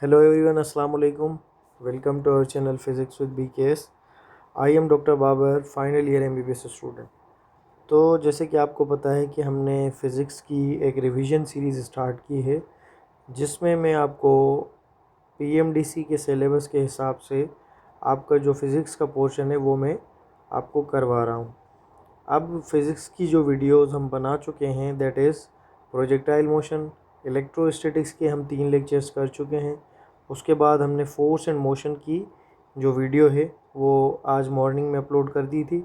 Hello everyone, Assalamu alaikum. Welcome to our channel Physics with BKS. I am doctor Babar, final year MBBS student. तो जैसे कि आपको पता है कि हमने फ़िज़िक्स की एक रिवीजन सीरीज़ स्टार्ट की है, जिसमें मैं आपको PMDC के सिलेबस के हिसाब से आपका जो फ़िज़िक्स का पोर्शन है वो मैं आपको करवा रहा हूँ। अब फ़िज़िक्स की जो वीडियोज़ हम बना चुके हैं, that is projectile motion, electrostatics के हम 3 लेक्चर्स कर चुके हैं। उसके बाद हमने फोर्स एंड मोशन की जो वीडियो है वो आज मॉर्निंग में अपलोड कर दी थी।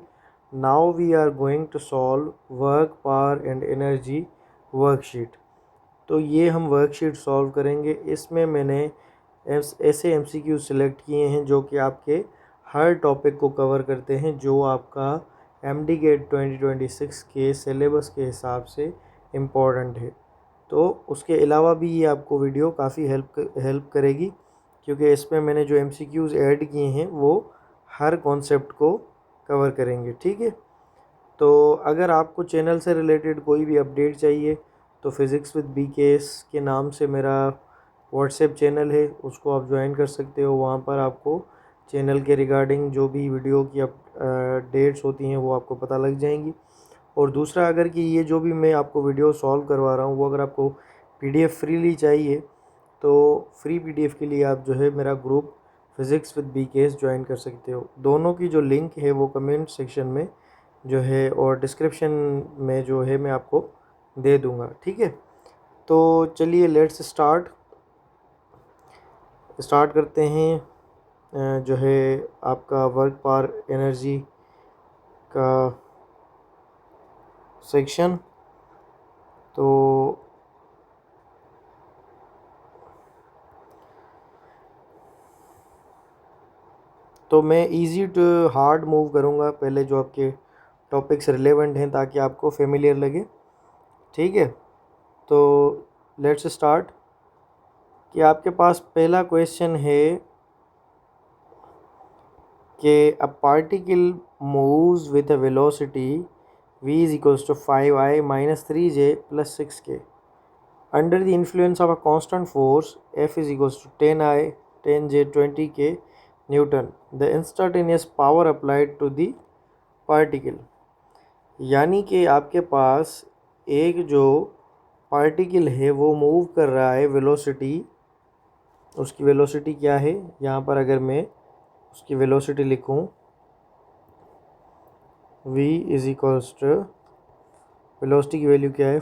Now we are going to solve work, power and energy worksheet. तो ये हम वर्कशीट सॉल्व करेंगे। इसमें मैंने ऐसे MCQ सिलेक्ट किए हैं जो कि आपके हर टॉपिक को कवर करते हैं, जो आपका MD गेट 2026 के सिलेबस के हिसाब से इम्पोर्टेंट है। तो उसके अलावा भी ये आपको वीडियो काफ़ी हेल्प करेगी, क्योंकि इसमें मैंने जो MCQs ऐड किए हैं वो हर कॉन्सेप्ट को कवर करेंगे। ठीक है, तो अगर आपको चैनल से रिलेटेड कोई भी अपडेट चाहिए तो फिज़िक्स विद BKS के नाम से मेरा व्हाट्सएप चैनल है, उसको आप ज्वाइन कर सकते हो। वहाँ पर आपको चैनल के रिगार्डिंग जो भी वीडियो की डेट्स होती हैं वो आपको पता लग जाएंगी। और दूसरा, अगर कि ये जो भी मैं आपको वीडियो सॉल्व करवा रहा हूँ वो अगर आपको PDF फ्रीली चाहिए तो फ्री PDF के लिए आप जो है मेरा group physics with BKS join कर सकते हो। दोनों की जो लिंक है वो कमेंट सेक्शन में जो है और डिस्क्रिप्शन में जो है मैं आपको दे दूँगा। ठीक है, तो चलिए लेट्स स्टार्ट करते हैं। जो है आपका वर्क, पावर, एनर्जी का सेक्शन। तो मैं इजी टू हार्ड मूव करूँगा, पहले जो आपके टॉपिक्स रिलेवेंट हैं ताकि आपको फेमिलियर लगे। ठीक है, तो लेट्स स्टार्ट। कि आपके पास पहला क्वेश्चन है कि a particle moves with a velocity v is equals to 5i minus 3j plus 6k under the influence of a constant force F is equals to 10i 10j 20k Newton. The instantaneous power applied to the particle। यानी कि आपके पास एक जो particle है वो move कर रहा है, वेलोसिटी, उसकी वेलोसिटी क्या है, यहाँ पर अगर मैं उसकी वेलोसिटी लिखूँ v is equals to, velocity की वैल्यू क्या है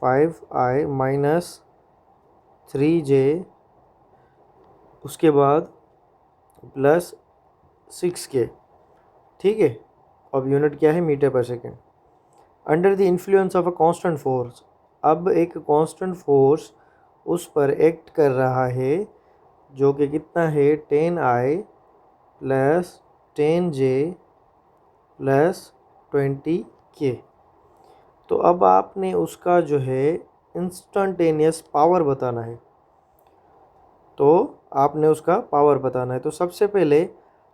5i माइनस 3j, उसके बाद प्लस 6k। ठीक है, अब यूनिट क्या है मीटर पर second. Under the influence of a constant force, अब एक कांस्टेंट फोर्स उस पर एक्ट कर रहा है जो कि कितना है 10i plus 10j plus 20k। तो अब आपने उसका जो है इंस्टेंटेनियस पावर बताना है, तो आपने उसका पावर बताना है। तो सबसे पहले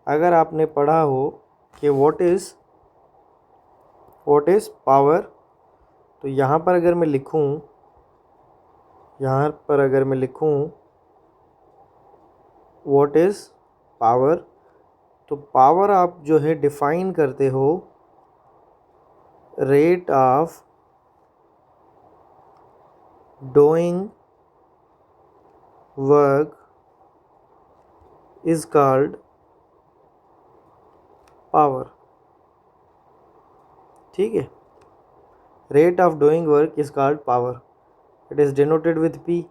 अगर आपने पढ़ा हो कि व्हाट इज़ पावर, तो यहाँ पर अगर मैं लिखूँ व्हाट इज़ पावर, तो पावर आप जो है डिफ़ाइन करते हो rate of doing work is called power. ठीक है, rate of doing work is called power. It is denoted with P।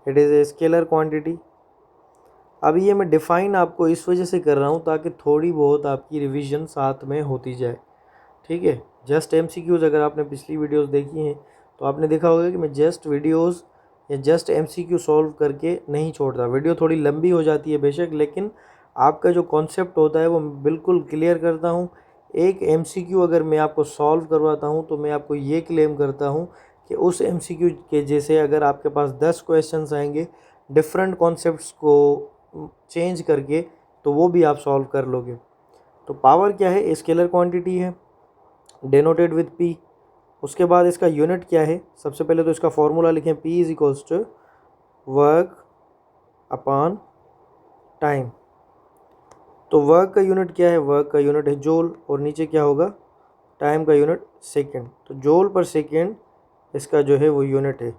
It is a scalar quantity. अब ये मैं डिफ़ाइन आपको इस वजह से कर रहा हूँ ताकि थोड़ी बहुत आपकी रिवीजन साथ में होती जाए। ठीक है, जस्ट MCQs अगर आपने पिछली वीडियोस देखी हैं तो आपने देखा होगा कि मैं जस्ट वीडियोस या जस्ट MCQ सॉल्व करके नहीं छोड़ता। वीडियो थोड़ी लंबी हो जाती है बेशक, लेकिन आपका जो कॉन्सेप्ट होता है वो बिल्कुल क्लियर करता हूँ। एक MCQ अगर मैं आपको सॉल्व करवाता हूँ तो मैं आपको ये क्लेम करता हूँ कि उस MCQ के जैसे अगर आपके पास 10 क्वेश्चंस आएंगे डिफरेंट कॉन्सेप्ट्स को चेंज करके, तो वो भी आप सॉल्व कर लोगे। तो पावर क्या है, स्केलर क्वांटिटी है डिनोटेड विथ P। उसके बाद इसका यूनिट क्या है, सबसे पहले तो इसका फॉर्मूला लिखें, P is equals to work upon time. तो वर्क का यूनिट क्या है, वर्क का यूनिट है जूल, और नीचे क्या होगा, टाइम का यूनिट सेकंड। तो जूल पर सेकंड इसका जो है वो यूनिट है,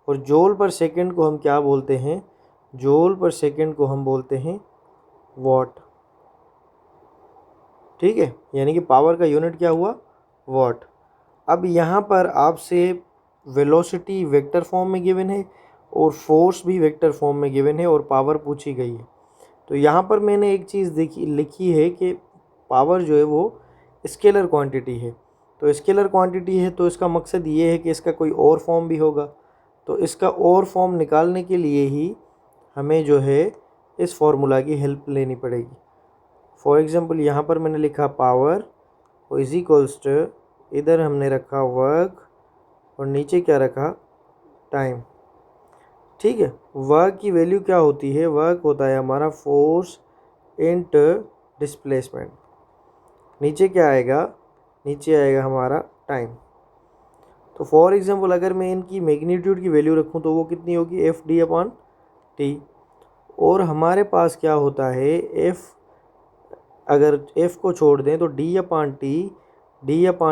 और जूल पर सेकंड को हम क्या बोलते हैं, जूल पर सेकंड को हम बोलते हैं वॉट। ठीक है, यानी कि पावर का यूनिट क्या हुआ, वॉट। अब यहाँ पर आपसे वेलोसिटी वेक्टर फॉर्म में गिवन है और फोर्स भी वेक्टर फॉर्म में गिवन है और पावर पूछी गई है। तो यहाँ पर मैंने एक चीज़ लिखी है कि पावर जो है वो स्केलर क्वांटिटी है। तो स्केलर क्वांटिटी है तो इसका मकसद ये है कि इसका कोई और फॉर्म भी होगा। तो इसका और फॉर्म निकालने के लिए ही हमें जो है इस फॉर्मूला की हेल्प लेनी पड़ेगी। फॉर एग्ज़ाम्पल यहाँ पर मैंने लिखा पावर इज इक्वल्स टू, इधर हमने रखा वर्क और नीचे क्या रखा, टाइम। ठीक है, वर्क की वैल्यू क्या होती है, वर्क होता है हमारा फोर्स इनटू डिस्प्लेसमेंट। नीचे क्या आएगा, नीचे आएगा हमारा टाइम। तो फॉर एग्जांपल अगर मैं इनकी मैग्नीट्यूड की वैल्यू रखूं तो वो कितनी होगी, एफ डी अपॉन टी। और हमारे पास क्या होता है, एफ, अगर एफ को छोड़ दें तो डी अपॉन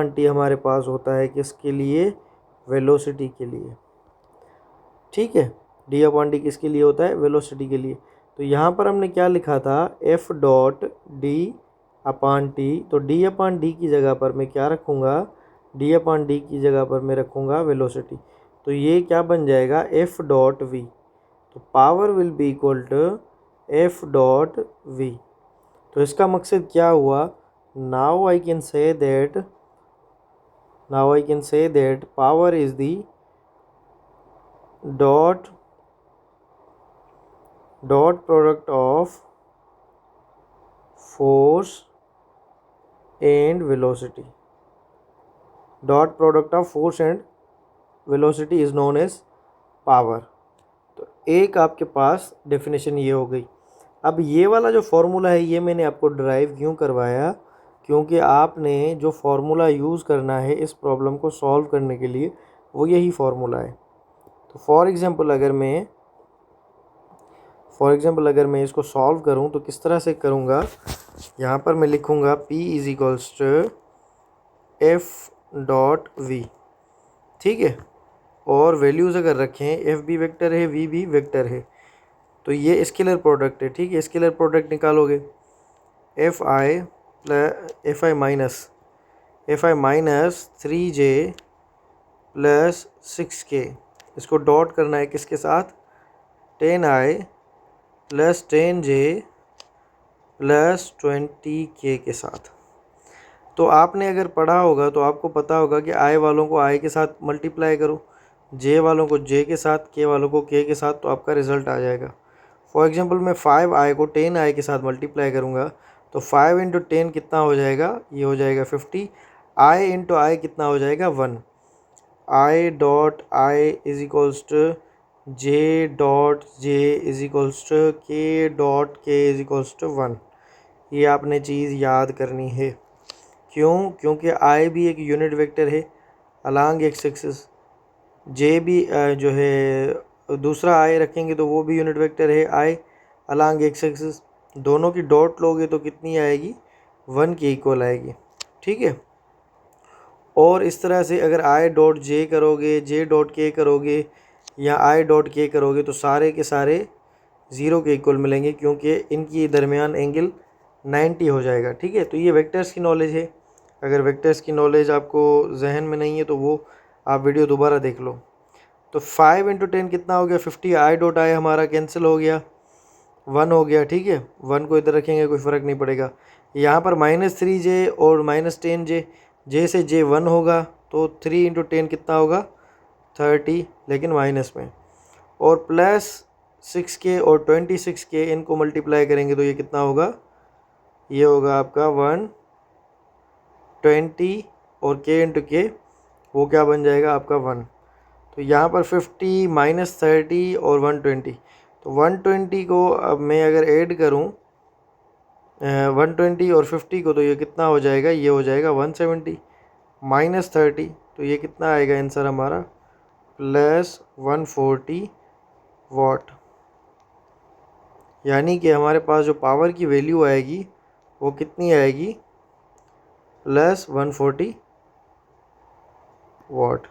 टी हमारे पास होता है किसके लिए, वेलोसिटी के लिए। ठीक है, डी अपॉन डी किसके लिए होता है, वेलोसिटी के लिए। तो यहाँ पर हमने क्या लिखा था, F dot D upon T. तो डी अपॉन डी की जगह पर मैं क्या रखूँगा, डी अपॉन डी की जगह पर मैं रखूँगा वेलोसिटी। तो ये क्या बन जाएगा, एफ डॉट वी। तो power will be equal to F dot V. तो इसका मकसद क्या हुआ, now I can say that power is the dot product of force and velocity. Dot product of force and velocity is known as power. तो एक आपके पास definition ये हो गई। अब ये वाला जो फॉर्मूला है ये मैंने आपको ड्राइव क्यों करवाया, क्योंकि आपने जो फॉर्मूला यूज़ करना है इस प्रॉब्लम को सॉल्व करने के लिए वो यही फॉर्मूला है। तो फॉर एग्ज़ाम्पल अगर मैं इसको सॉल्व करूं तो किस तरह से करूंगा, यहाँ पर मैं लिखूंगा P is equals to F dot V. ठीक है, और वैल्यूज़ अगर रखें, एफ भी वेक्टर है, वी भी वेक्टर है, तो ये स्केलर प्रोडक्ट है। ठीक है, स्केलर प्रोडक्ट निकालोगे, F I minus 3J plus 6K, इसको डॉट करना है किसके साथ, 10I plus 10J plus 20K के साथ। तो आपने अगर पढ़ा होगा तो आपको पता होगा कि आई वालों को आई के साथ मल्टीप्लाई करो, जे वालों को जे के साथ, के वालों को के के साथ, तो आपका रिज़ल्ट आ जाएगा। फॉर एग्जांपल मैं 5I को 10I के साथ मल्टीप्लाई करूँगा तो 5 इंटू 10 कितना हो जाएगा, ये हो जाएगा 50। आई इंटू आई कितना हो जाएगा, 1। I dot I is equals to J dot J is equals to K dot K is equals to 1। ये आपने चीज़ याद करनी है। क्यों, क्योंकि आई भी एक यूनिट वेक्टर है अलोंग एक्स एक्सिस, जे भी जो है दूसरा आई रखेंगे तो वो भी यूनिट वेक्टर है आई अलोंग एक्स एक्सिस। दोनों की डॉट लोगे तो कितनी आएगी, 1 के इक्वल आएगी। ठीक है, और इस तरह से अगर आई डॉट जे करोगे, जे डॉट के करोगे या आई डॉट के करोगे तो सारे के सारे 0 के इक्वल मिलेंगे, क्योंकि इनकी दरमियान एंगल 90 हो जाएगा। ठीक है, तो ये वेक्टर्स की नॉलेज है। अगर वेक्टर्स की नॉलेज आपको जहन में नहीं है तो वो आप वीडियो दोबारा देख लो। तो 5 इंटू 10 कितना हो गया, 50। आई डॉट आई हमारा कैंसिल हो गया, 1 हो गया। ठीक है, 1 को इधर रखेंगे कोई फ़र्क नहीं पड़ेगा। यहाँ पर -3J और -10J, जे से जे 1 होगा तो 3 इंटू 10 कितना होगा, 30, लेकिन माइनस में, और प्लस 6K और 26K इनको मल्टीप्लाई करेंगे तो ये कितना होगा, ये होगा आपका 120 और K इंटू के वो क्या बन जाएगा आपका 1। तो यहाँ पर 50 -30 और 120, तो 120 को अब मैं अगर ऐड करूँ 120 और 50 को तो ये कितना हो जाएगा, ये हो जाएगा 170 -30, तो ये कितना आएगा आंसर हमारा, +140 वाट, यानी कि हमारे पास जो पावर की वैल्यू आएगी वो कितनी आएगी, plus 140 watt.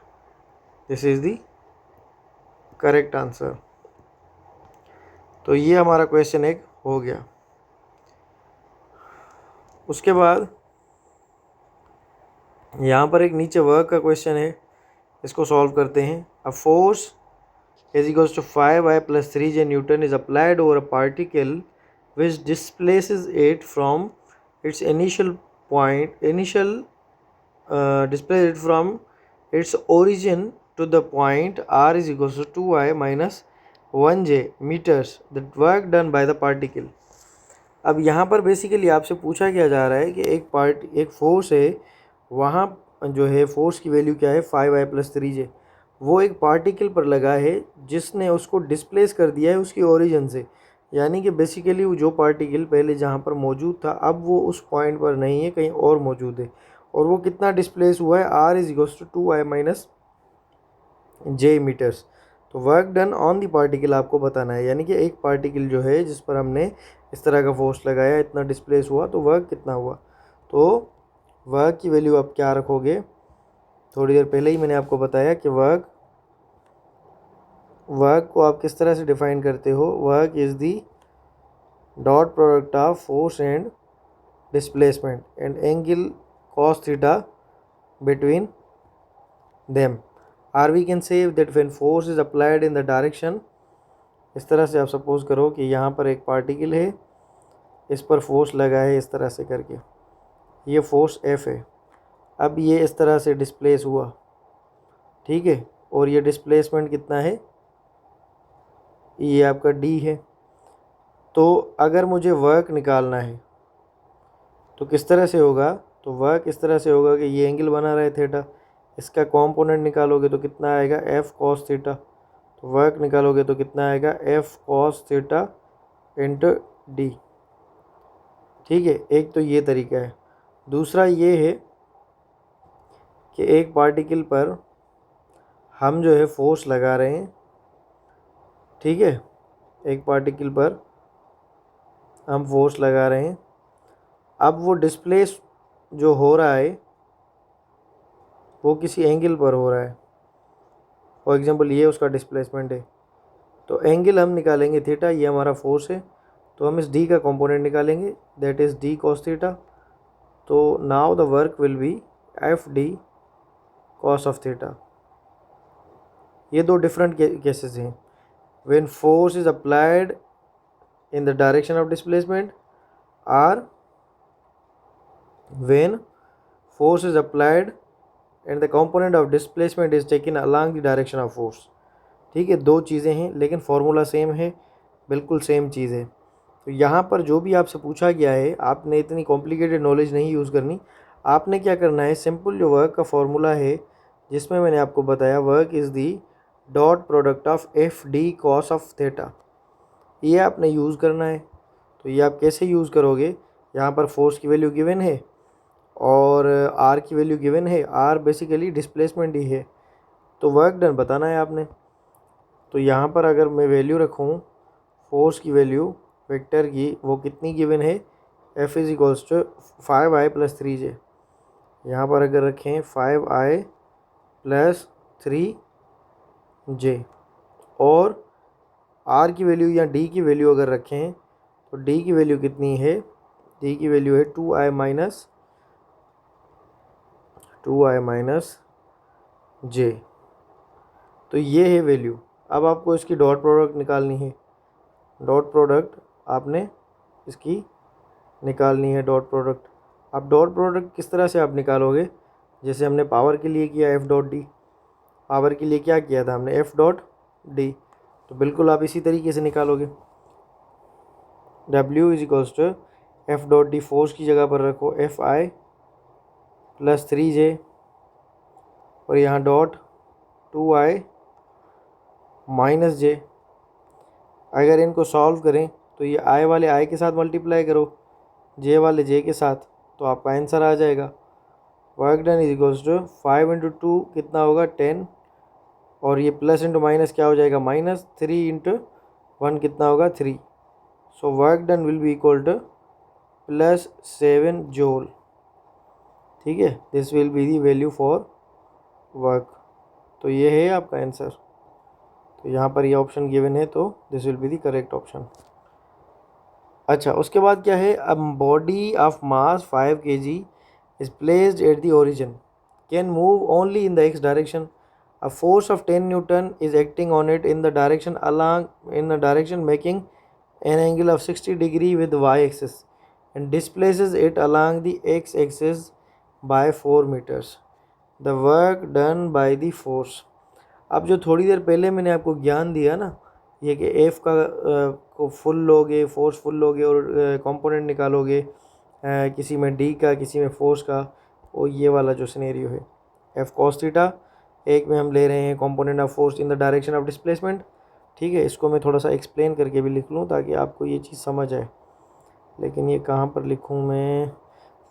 This is the correct answer. तो ये हमारा क्वेश्चन एक हो गया। उसके बाद यहाँ पर एक नीचे वर्क का क्वेश्चन है, इसको सॉल्व करते हैं। A force is equals to 5I plus 3J Newton is applied over a particle which displaces it from its displaces it from its origin to the point r is equals to 2I minus 1J meters. The work done by the particle. अब यहाँ पर basically आपसे पूछा क्या जा रहा है कि एक फोर्स है, वहाँ जो है फोर्स की वैल्यू क्या है 5I plus 3J, वो एक पार्टिकल पर लगा है जिसने उसको डिस्प्लेस कर दिया है उसकी ओरिजिन से, यानी कि बेसिकली वो जो पार्टिकल पहले जहाँ पर मौजूद था अब वो उस पॉइंट पर नहीं है, कहीं और मौजूद है। और वो कितना डिस्प्लेस हुआ है, r is equals to 2I minus J metres. तो work done on the particle आपको बताना है, यानी कि एक पार्टिकल जो है जिस पर हमने इस तरह का फोर्स लगाया, इतना डिस्प्लेस हुआ, तो वर्क कितना हुआ। तो वर्क की वैल्यू आप क्या रखोगे, थोड़ी देर पहले ही मैंने आपको बताया कि वर्क को आप किस तरह से डिफाइन करते हो। Work is the dot product of force and displacement and angle cos theta between them, or we can say that when force is applied in the direction, इस तरह से आप सपोज करो कि यहाँ पर एक पार्टिकल है, इस पर फोर्स लगा है इस तरह से करके, ये फोर्स F है। अब ये इस तरह से डिस्प्लेस हुआ, ठीक है, और ये डिस्प्लेसमेंट कितना है, ये आपका D है। तो अगर मुझे वर्क निकालना है तो किस तरह से होगा, तो वर्क इस तरह से होगा कि ये एंगल बना रहा है थीटा, इसका कॉम्पोनेंट निकालोगे तो कितना आएगा F cos थीटा। तो वर्क निकालोगे तो कितना आएगा F cos theta into D, ठीक है। एक तो ये तरीका है। दूसरा ये है कि एक पार्टिकल पर हम जो है फोर्स लगा रहे हैं, ठीक है, एक पार्टिकल पर हम फोर्स लगा रहे हैं, अब वो डिस्प्लेस जो हो रहा है वो किसी एंगल पर हो रहा है। फॉर एग्जांपल ये उसका डिस्प्लेसमेंट है, तो एंगल हम निकालेंगे थीटा, ये हमारा फोर्स है, तो हम इस डी का कंपोनेंट निकालेंगे, that is D cos theta. तो now the work will be F D cos of theta. ये दो डिफरेंट केसेस हैं। When force is applied in the direction of displacement, are when force is applied and the component of displacement is taken along the direction of force। ठीक है, दो चीज़ें हैं लेकिन formula same है, बिल्कुल सेम चीज़ है। तो यहाँ पर जो भी आपसे पूछा गया है, आपने इतनी कॉम्प्लिकेटेड नॉलेज नहीं यूज़ करनी। आपने क्या करना है, सिंपल जो वर्क का फार्मूला है जिसमें मैंने आपको बताया work is the dot product of F D cos of theta, ये आपने यूज़ करना है। तो ये आप कैसे यूज़ करोगे, यहाँ पर फोर्स की वैल्यू गिवन है और आर की वैल्यू गिवन है, आर बेसिकली डिस्प्लेसमेंट ही है, तो वर्क डन बताना है आपने। तो यहाँ पर अगर मैं वैल्यू रखूँ फोर्स की वैल्यू वेक्टर की, वो कितनी गिवन है, F is equals to 5I plus 3J। यहाँ पर अगर रखें 5I प्लस 3J, और आर की वैल्यू या डी की वैल्यू अगर रखें तो डी की वैल्यू कितनी है, डी की वैल्यू है 2I माइनस J। तो ये है वैल्यू। अब आपको इसकी डॉट प्रोडक्ट निकालनी है, डॉट प्रोडक्ट आपने इसकी निकालनी है, डॉट प्रोडक्ट। अब डॉट प्रोडक्ट किस तरह से आप निकालोगे, जैसे हमने पावर के लिए किया एफ डॉट डी, पावर के लिए क्या किया था हमने एफ डॉट डी, तो बिल्कुल आप इसी तरीके से निकालोगे। W is equals to F dot D, force की जगह पर रखो FI प्लस 3J, और यहाँ डॉट 2I माइनस J। अगर इनको सॉल्व करें तो ये I वाले I के साथ मल्टीप्लाई करो J वाले J के साथ, तो आपका आंसर आ जाएगा। Work done is equals to 5 into 2 कितना होगा 10, और ये प्लस इंटू माइनस क्या हो जाएगा, -3 × 1 कितना होगा 3। So work done will be equal to +7 joule. ठीक है, this will be the value for work. तो ये है आपका आंसर। तो यहाँ पर ये ऑप्शन गिवन है, तो this will be the correct option. अच्छा, उसके बाद क्या है, a body of mass 5 kg is placed at the origin, can move only in the x direction. A force of 10 Newton is acting on it in the direction making an angle of 60 degree with the y axis and displaces it along the x axis by 4 meters. The work done by the force. अब जो थोड़ी देर पहले मैंने आपको ज्ञान दिया ना, ये कि एफ का को फुल लोगे, फोर्स फुल लोगे और कंपोनेंट निकालोगे, किसी में डी का किसी में फोर्स का, और ये वाला जो सिनेरियो है एफ कॉस थीटा, एक में हम ले रहे हैं component of force in the direction of displacement. ठीक है, इसको मैं थोड़ा सा एक्सप्लेन करके भी लिख लूँ ताकि आपको ये चीज़ समझ आए। लेकिन ये कहाँ पर लिखूँ मैं,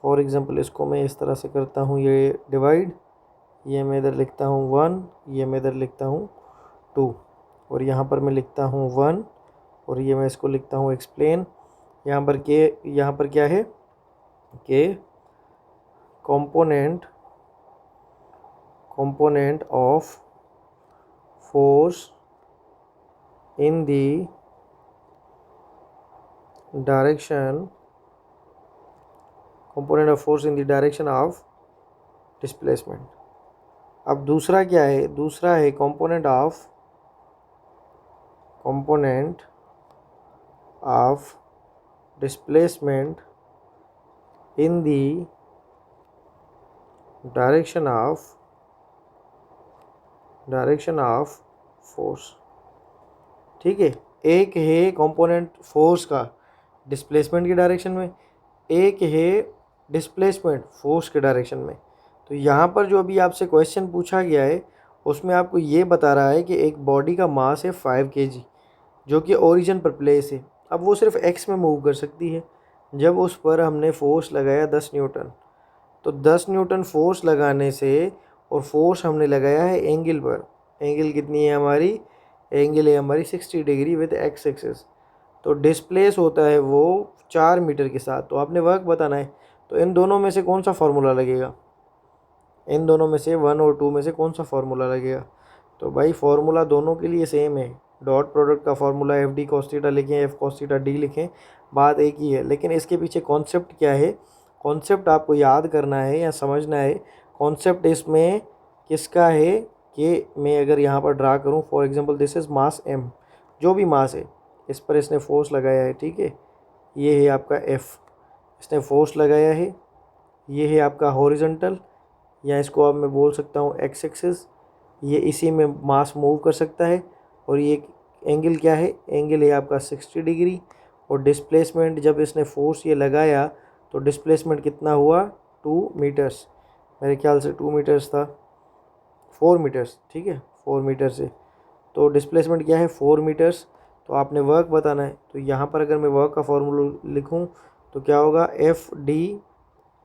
फॉर एग्ज़ाम्पल इसको मैं इस तरह से करता हूँ, ये डिवाइड, ये मैं इधर लिखता हूँ 1, ये मैं इधर लिखता हूँ 2, और यहाँ पर मैं लिखता हूँ 1, और ये मैं इसको लिखता हूँ एक्सप्लेन। यहाँ पर क्या है कि component of force in the direction of displacement। अब दूसरा क्या है, दूसरा है component of displacement in the direction of force। ठीक है, एक है कंपोनेंट फोर्स का डिस्प्लेसमेंट की डायरेक्शन में, एक है डिस्प्लेसमेंट फोर्स के डायरेक्शन में। तो यहाँ पर जो अभी आपसे क्वेश्चन पूछा गया है उसमें आपको ये बता रहा है कि एक बॉडी का मास है 5 kg जो कि ओरिजिन पर प्लेस है। अब वो सिर्फ एक्स में मूव कर सकती है। जब उस पर हमने फोर्स लगाया 10 न्यूटन, तो 10 न्यूटन फोर्स लगाने से, और फोर्स हमने लगाया है एंगल पर, एंगल कितनी है हमारी, एंगल है हमारी 60 डिग्री विद एक्स एक्सिस। तो डिस्प्लेस होता है वो 4 मीटर के साथ। तो आपने वर्क बताना है, तो इन दोनों में से कौन सा फार्मूला लगेगा, इन दोनों में से 1 और 2 में से कौन सा फार्मूला लगेगा। तो भाई फार्मूला दोनों के लिए सेम है। डॉट प्रोडक्ट का formula F D cos theta लिखें, एफ कॉस थीटा डी लिखें, बात एक ही है। लेकिन इसके पीछे कॉन्सेप्ट क्या है, कॉन्सेप्ट आपको याद करना है या समझना है। कॉन्सेप्ट इसमें किसका है कि मैं अगर यहाँ पर ड्रा करूँ, for example this is mass M, जो भी मास है इस पर इसने फोर्स लगाया है। ठीक है, ये है आपका एफ, इसने फोर्स लगाया है। ये है आपका हॉरिजॉन्टल, या इसको अब मैं बोल सकता हूँ एक्स एक्सिस, ये इसी में मास मूव कर सकता है। और ये एंगल क्या है, एंगल है आपका 60 डिग्री। और डिस्प्लेसमेंट जब इसने फोर्स ये लगाया तो डिस्प्लेसमेंट कितना हुआ, 2 मीटर्स, मेरे ख्याल से 2 मीटर्स था, 4 मीटर्स। ठीक है, 4 मीटर से, तो डिस्प्लेसमेंट क्या है 4 मीटर्स। तो आपने वर्क बताना है। तो यहाँ पर अगर मैं वर्क का फॉर्मूला लिखूँ तो क्या होगा, एफ डी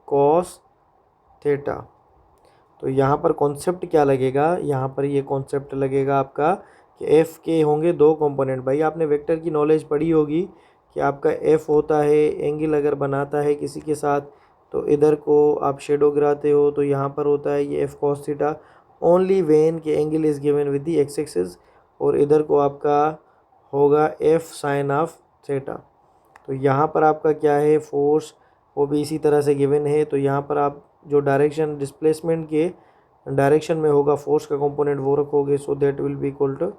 कॉस थीटा। तो यहाँ पर कॉन्सेप्ट क्या लगेगा, यहाँ पर ये कॉन्सेप्ट लगेगा आपका कि एफ़ के होंगे 2 कंपोनेंट। भाई आपने वेक्टर की नॉलेज पढ़ी होगी कि आपका एफ़ होता है, एंगल अगर बनाता है किसी के साथ तो इधर को आप शेडो गिराते हो, तो यहाँ पर होता है ये F cos theta only when के angle is given with the X axis, और इधर को आपका होगा एफ साइन ऑफ थीटा। तो यहाँ पर आपका क्या है, फोर्स वो भी इसी तरह से गिवन है। तो यहाँ पर आप जो डायरेक्शन डिस्प्लेसमेंट के डायरेक्शन में होगा फोर्स का कंपोनेंट वो रखोगे, so that will be equal to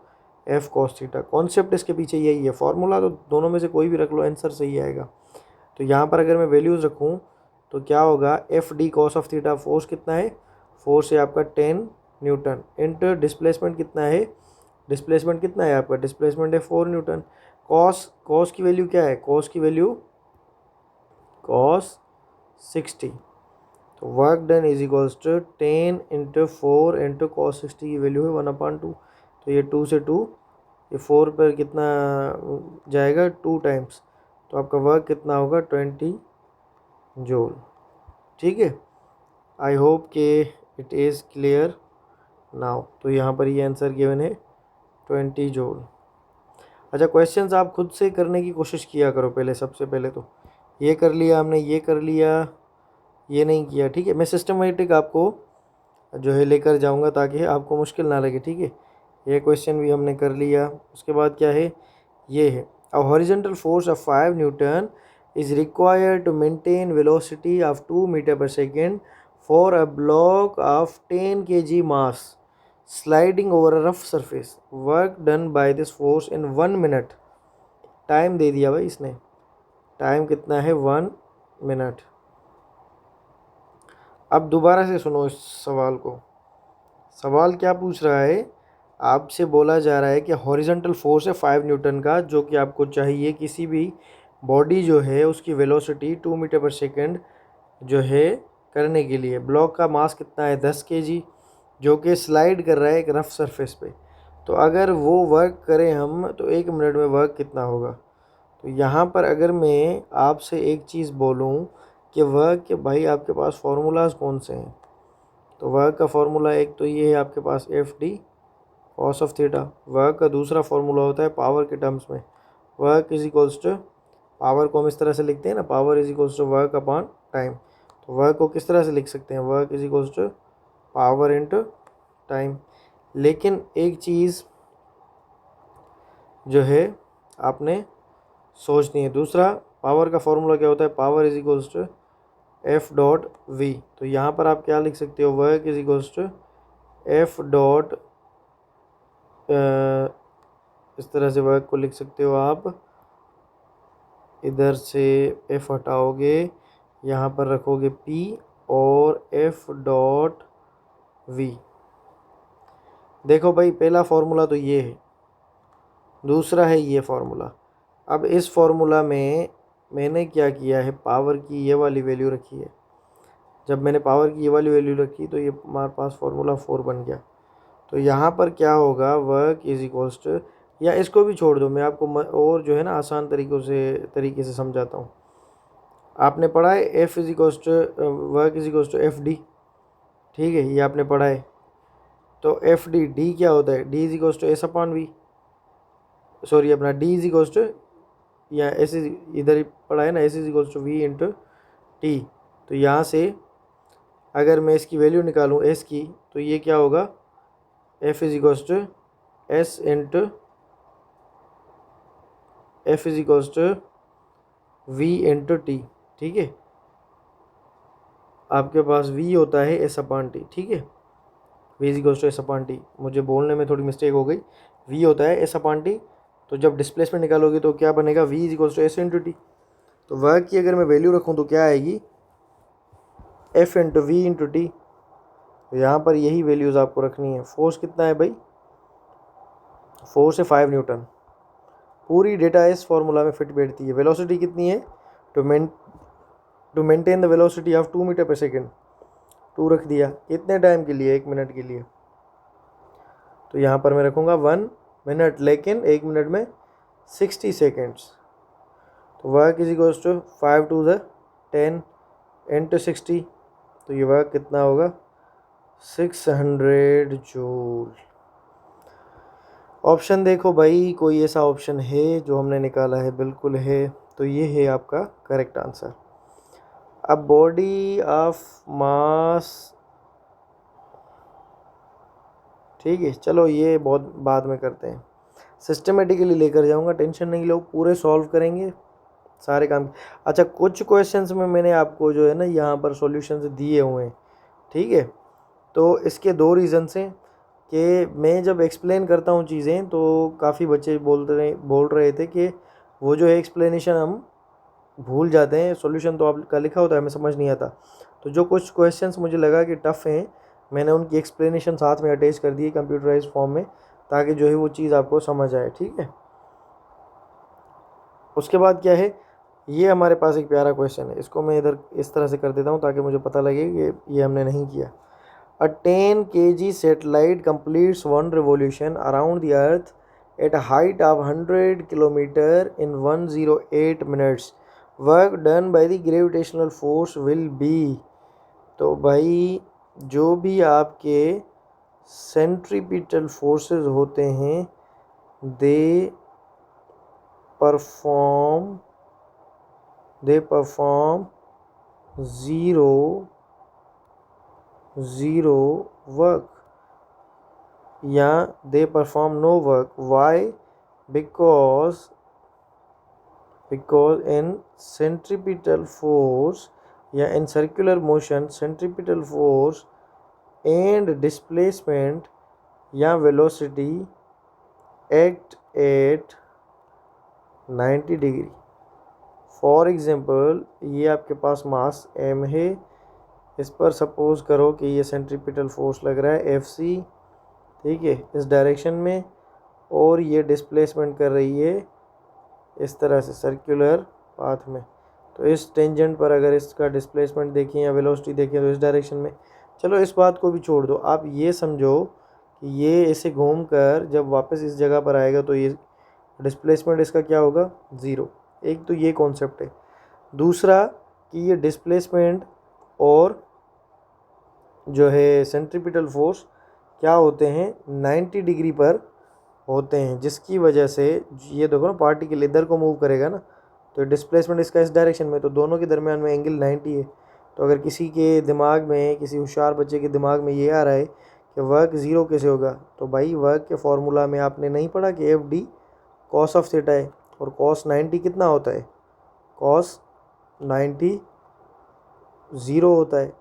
F cos theta. Concept इसके पीछे यही है। फार्मूला तो दोनों में से कोई भी रख लो, आंसर सही आएगा। तो यहाँ पर अगर मैं वैल्यूज़ रखूँ तो क्या होगा, F D cos of theta, force कितना है, फोर्स है आपका 10 न्यूटन, इंटू डिस्प्लेसमेंट कितना है, डिस्प्लेसमेंट कितना है आपका, डिस्प्लेसमेंट है 4 न्यूटन। कॉस की वैल्यू क्या है, कॉस की वैल्यू कॉस 60। तो work done is equals to 10 × 4 × cos 60 की वैल्यू है 1/2। तो ये 2 से 2, ये 4 पर कितना जाएगा 2 टाइम्स, तो आपका वर्क कितना होगा 20 जूल। ठीक है, आई होप कि इट इज़ क्लियर। नाउ। तो यहाँ पर ये आंसर गिवन है 20 जूल। अच्छा, क्वेश्चंस आप खुद से करने की कोशिश किया करो पहले। सबसे पहले तो ये कर लिया हमने, ये कर लिया, ये नहीं किया, ठीक है। मैं सिस्टमेटिक आपको जो है लेकर जाऊंगा ताकि आपको मुश्किल ना लगे, ठीक है। ये क्वेश्चन भी हमने कर लिया। उसके बाद क्या है, ये है a horizontal force of 5 newton is required to maintain velocity of 2 metre पर second for a block of 10 kg mass sliding over a rough surface, work done by this force in 1 minute. Time दे दिया भाई इसने, time कितना है, 1 minute. अब दोबारा से सुनो इस सवाल को। सवाल क्या पूछ रहा है, आपसे बोला जा रहा है कि हॉरिजॉन्टल फोर्स है 5 न्यूटन का, जो कि आपको चाहिए किसी भी बॉडी जो है उसकी वेलोसिटी 2 मीटर पर सेकंड जो है करने के लिए। ब्लॉक का मास कितना है, 10 kg, जो कि स्लाइड कर रहा है एक रफ सरफेस पे। तो अगर वो वर्क करें हम तो 1 मिनट में वर्क कितना होगा। तो यहाँ पर अगर मैं आपसे एक चीज़ बोलूँ कि वर्क के भाई आपके पास फार्मूलाज कौन से हैं, तो वर्क का फार्मूला एक तो ये है आपके पास F D cos of theta. Work का दूसरा फार्मूला होता है पावर के टर्म्स में, work is equals to, power को हम इस तरह से लिखते हैं ना, power is equals to work upon time. तो वर्क को किस तरह से लिख सकते हैं, work is equals to power into time. लेकिन एक चीज़ जो है आपने सोचनी है, दूसरा पावर का फार्मूला क्या होता है, power is equals to F dot V. तो यहाँ पर आप क्या लिख सकते हो, work is equals to F dot, इस तरह से वर्क को लिख सकते हो आप। इधर से एफ हटाओगे, यहाँ पर रखोगे पी और एफ डॉट वी। देखो भाई, पहला फार्मूला तो ये है, दूसरा है ये फार्मूला। अब इस फार्मूला में मैंने क्या किया है, पावर की ये वाली वैल्यू रखी है। जब मैंने पावर की ये वाली वैल्यू रखी तो ये हमारे पास फार्मूला 4 बन गया। तो यहाँ पर क्या होगा, वर्क इज इक्वल्स टू, या इसको भी छोड़ दो, मैं आपको और जो है ना आसान तरीके से समझाता हूँ। आपने पढ़ा है F is equals to work is equals to F D, ठीक है, ये आपने पढ़ा है। तो एफ डी, डी क्या होता है, D is equals to S upon V, sorry अपना डी इज इक्वल्स टू, या एस इज, इधर ही पढ़ा है ना, S is equals to V into T. तो यहाँ से अगर मैं इसकी वैल्यू निकालूँ एस की, तो ये क्या होगा, F is equals to S into F is equals to V into T, ठीक है। आपके पास वी होता है एस अपॉन टी, ठीक है, V is equals to S upon T. मुझे बोलने में थोड़ी मिस्टेक हो गई, वी होता है एस अपॉन टी। तो जब डिस्प्लेसमेंट निकालोगे तो क्या बनेगा, V is equals to S into T. तो वर्क की अगर मैं वैल्यू रखूँ तो क्या आएगी, F into V into T. तो यहाँ पर यही वैल्यूज़ आपको रखनी है। फोर्स कितना है भाई, फोर्स है 5 न्यूटन। पूरी डेटा इस फार्मूला में फिट बैठती है। वेलोसिटी कितनी है, to maintain the velocity of 2 metre पर सेकेंड, 2 रख दिया, कितने टाइम के लिए, 1 मिनट के लिए। तो यहाँ पर मैं रखूँगा 1 मिनट, लेकिन 1 मिनट में 60 सेकेंड्स। तो work is equals to 5 two the 10 into 60। तो ये वर्क कितना होगा, 600 जूल। ऑप्शन देखो भाई, कोई ऐसा ऑप्शन है जो हमने निकाला है, बिल्कुल है। तो ये है आपका करेक्ट आंसर। अब बॉडी ऑफ मास, ठीक है, चलो ये बहुत बाद में करते हैं, सिस्टमेटिकली लेकर जाऊंगा, टेंशन नहीं लो, पूरे सॉल्व करेंगे सारे काम। अच्छा, कुछ क्वेश्चंस में मैंने आपको जो है ना यहाँ पर सॉल्यूशंस दिए हुए हैं, ठीक है। तो इसके 2 रीज़न्स हैं कि मैं जब एक्सप्लेन करता हूँ चीज़ें तो काफ़ी बच्चे बोल रहे थे कि वो जो है एक्सप्लेनेशन हम भूल जाते हैं, सॉल्यूशन तो आपका लिखा होता है, हमें समझ नहीं आता। तो जो कुछ क्वेश्चंस मुझे लगा कि टफ़ हैं, मैंने उनकी एक्सप्लेनेशन साथ में अटैच कर दी है कंप्यूटराइज फॉर्म में, ताकि जो है वो चीज़ आपको समझ आए, ठीक है। उसके बाद क्या है, ये हमारे पास एक प्यारा क्वेश्चन है, इसको मैं इधर इस तरह से कर देता हूँ ताकि मुझे पता लगे कि ये हमने नहीं किया। A 10 kg satellite completes one revolution around the Earth at a height of 100 km in 108 minutes. Work done by the gravitational force will be। तो भाई जो भी आपके सेंट्रीपिटल फोर्सेस होते हैं दे परफॉर्म ज़ीरो वर्क या they perform no work. Why? Because in centripetal force या in circular motion centripetal force and displacement या velocity act at 90 degree. For example ये आपके पास मास m है, इस पर सपोज करो कि ये सेंट्रीपिटल फोर्स लग रहा है Fc, ठीक है, इस डायरेक्शन में, और ये डिस्प्लेसमेंट कर रही है इस तरह से सर्कुलर पाथ में. तो इस टेंजेंट पर अगर इसका डिस्प्लेसमेंट देखें या वेलोसिटी देखें तो इस डायरेक्शन में. चलो इस बात को भी छोड़ दो, आप ये समझो कि ये इसे घूम कर जब वापस इस जगह पर आएगा तो ये डिस्प्लेसमेंट इसका क्या होगा, ज़ीरो. एक तो ये कॉन्सेप्ट है. दूसरा कि ये डिस्प्लेसमेंट और जो है सेंट्रीपिटल फोर्स क्या होते हैं, 90 डिग्री पर होते हैं, जिसकी वजह से ये देखो ना, पार्टिकल इधर को मूव करेगा ना, तो डिस्प्लेसमेंट इसका इस डायरेक्शन में, तो दोनों के दरमियान में एंगल 90 है. तो अगर किसी के दिमाग में, किसी होशियार बच्चे के दिमाग में ये आ रहा है कि वर्क ज़ीरो कैसे होगा, तो भाई वर्क के फार्मूला में आपने नहीं पढ़ा कि F D cos of theta है, और कॉस 90 कितना होता है, कॉस 90 ज़ीरो होता है.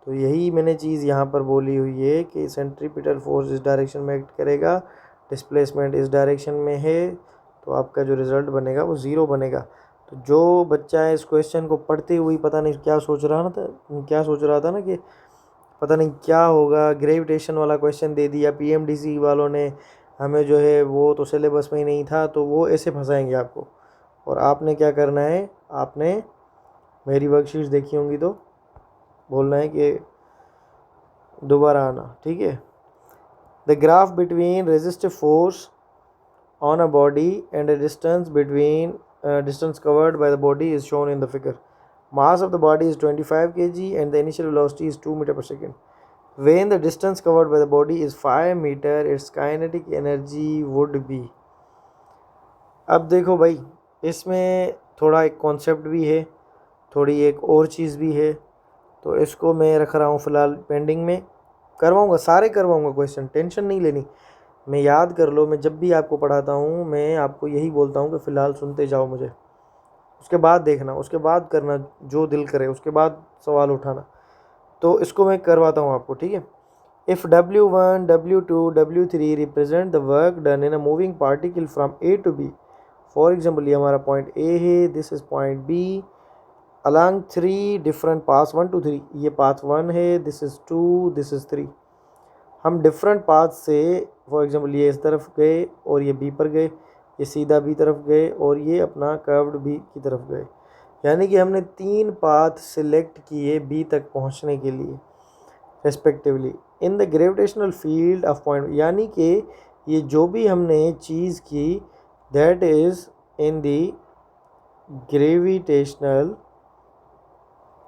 तो यही मैंने चीज़ यहाँ पर बोली हुई है कि सेंट्रीपिटल फोर्स इस डायरेक्शन में एक्ट करेगा, डिस्प्लेसमेंट इस डायरेक्शन में है, तो आपका जो रिज़ल्ट बनेगा वो ज़ीरो बनेगा. तो जो बच्चा है इस क्वेश्चन को पढ़ते हुए पता नहीं क्या सोच रहा था ना कि पता नहीं क्या होगा, ग्रेविटेशन वाला क्वेश्चन दे दिया पीएमडीसी वालों ने हमें, जो है वो तो सिलेबस में ही नहीं था, तो वो ऐसे फंसाएंगे आपको. और आपने क्या करना है, आपने मेरी वर्कशीट्स देखी होंगी तो बोलना है कि दोबारा आना, ठीक है. The graph between resistive force on a body and a distance covered by the body is shown in the figure. Mass of the body is 25 kg and the initial velocity is 2 meter per second. When the distance covered by the body is 5 meter, its kinetic energy would be. अब देखो भाई, इसमें थोड़ा एक concept भी है, थोड़ी एक और चीज़ भी है, तो इसको मैं रख रहा हूँ फ़िलहाल पेंडिंग में. करवाऊँगा, सारे करवाऊँगा क्वेश्चन, टेंशन नहीं लेनी. मैं याद कर लो, मैं जब भी आपको पढ़ाता हूँ मैं आपको यही बोलता हूँ कि फ़िलहाल सुनते जाओ मुझे, उसके बाद देखना, उसके बाद करना जो दिल करे, उसके बाद सवाल उठाना. तो इसको मैं करवाता हूँ आपको, ठीक है. If W1, W2, W3 represent the work done in a moving particle from A to B. For example ये हमारा पॉइंट A है, this is point B, along 3 different paths 1 to 3. ये पाथ 1 है, दिस इज़ 2, दिस इज़ 3. हम different path से, for example ये इस तरफ गए और ये बी पर गए, ये सीधा बी तरफ गए और ये अपना कर्व्ड बी की तरफ गए. यानी कि हमने 3 पाथ सिलेक्ट किए बी तक पहुंचने के लिए respectively in the gravitational field of point. यानी कि ये जो भी हमने चीज़ की that is in the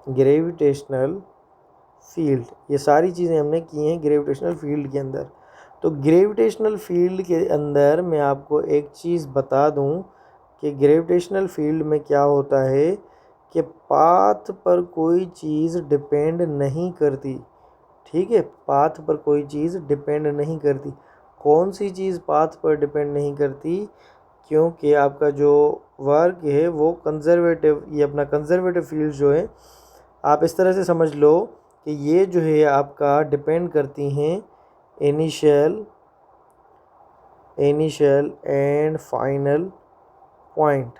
gravitational field. ये सारी चीज़ें हमने की हैं ग्रेविटेशनल फील्ड के अंदर. तो ग्रेविटेशनल फील्ड के अंदर मैं आपको एक चीज़ बता दूं कि ग्रेविटेशनल फील्ड में क्या होता है कि पाथ पर कोई चीज़ डिपेंड नहीं करती, ठीक है. पाथ पर कोई चीज़ डिपेंड नहीं करती. कौन सी चीज़ पाथ पर डिपेंड नहीं करती, क्योंकि आपका जो वर्क है वो कंजर्वेटिव, ये अपना कंजर्वेटिव फील्ड जो है, आप इस तरह से समझ लो कि ये जो है आपका डिपेंड करती हैं initial and final point,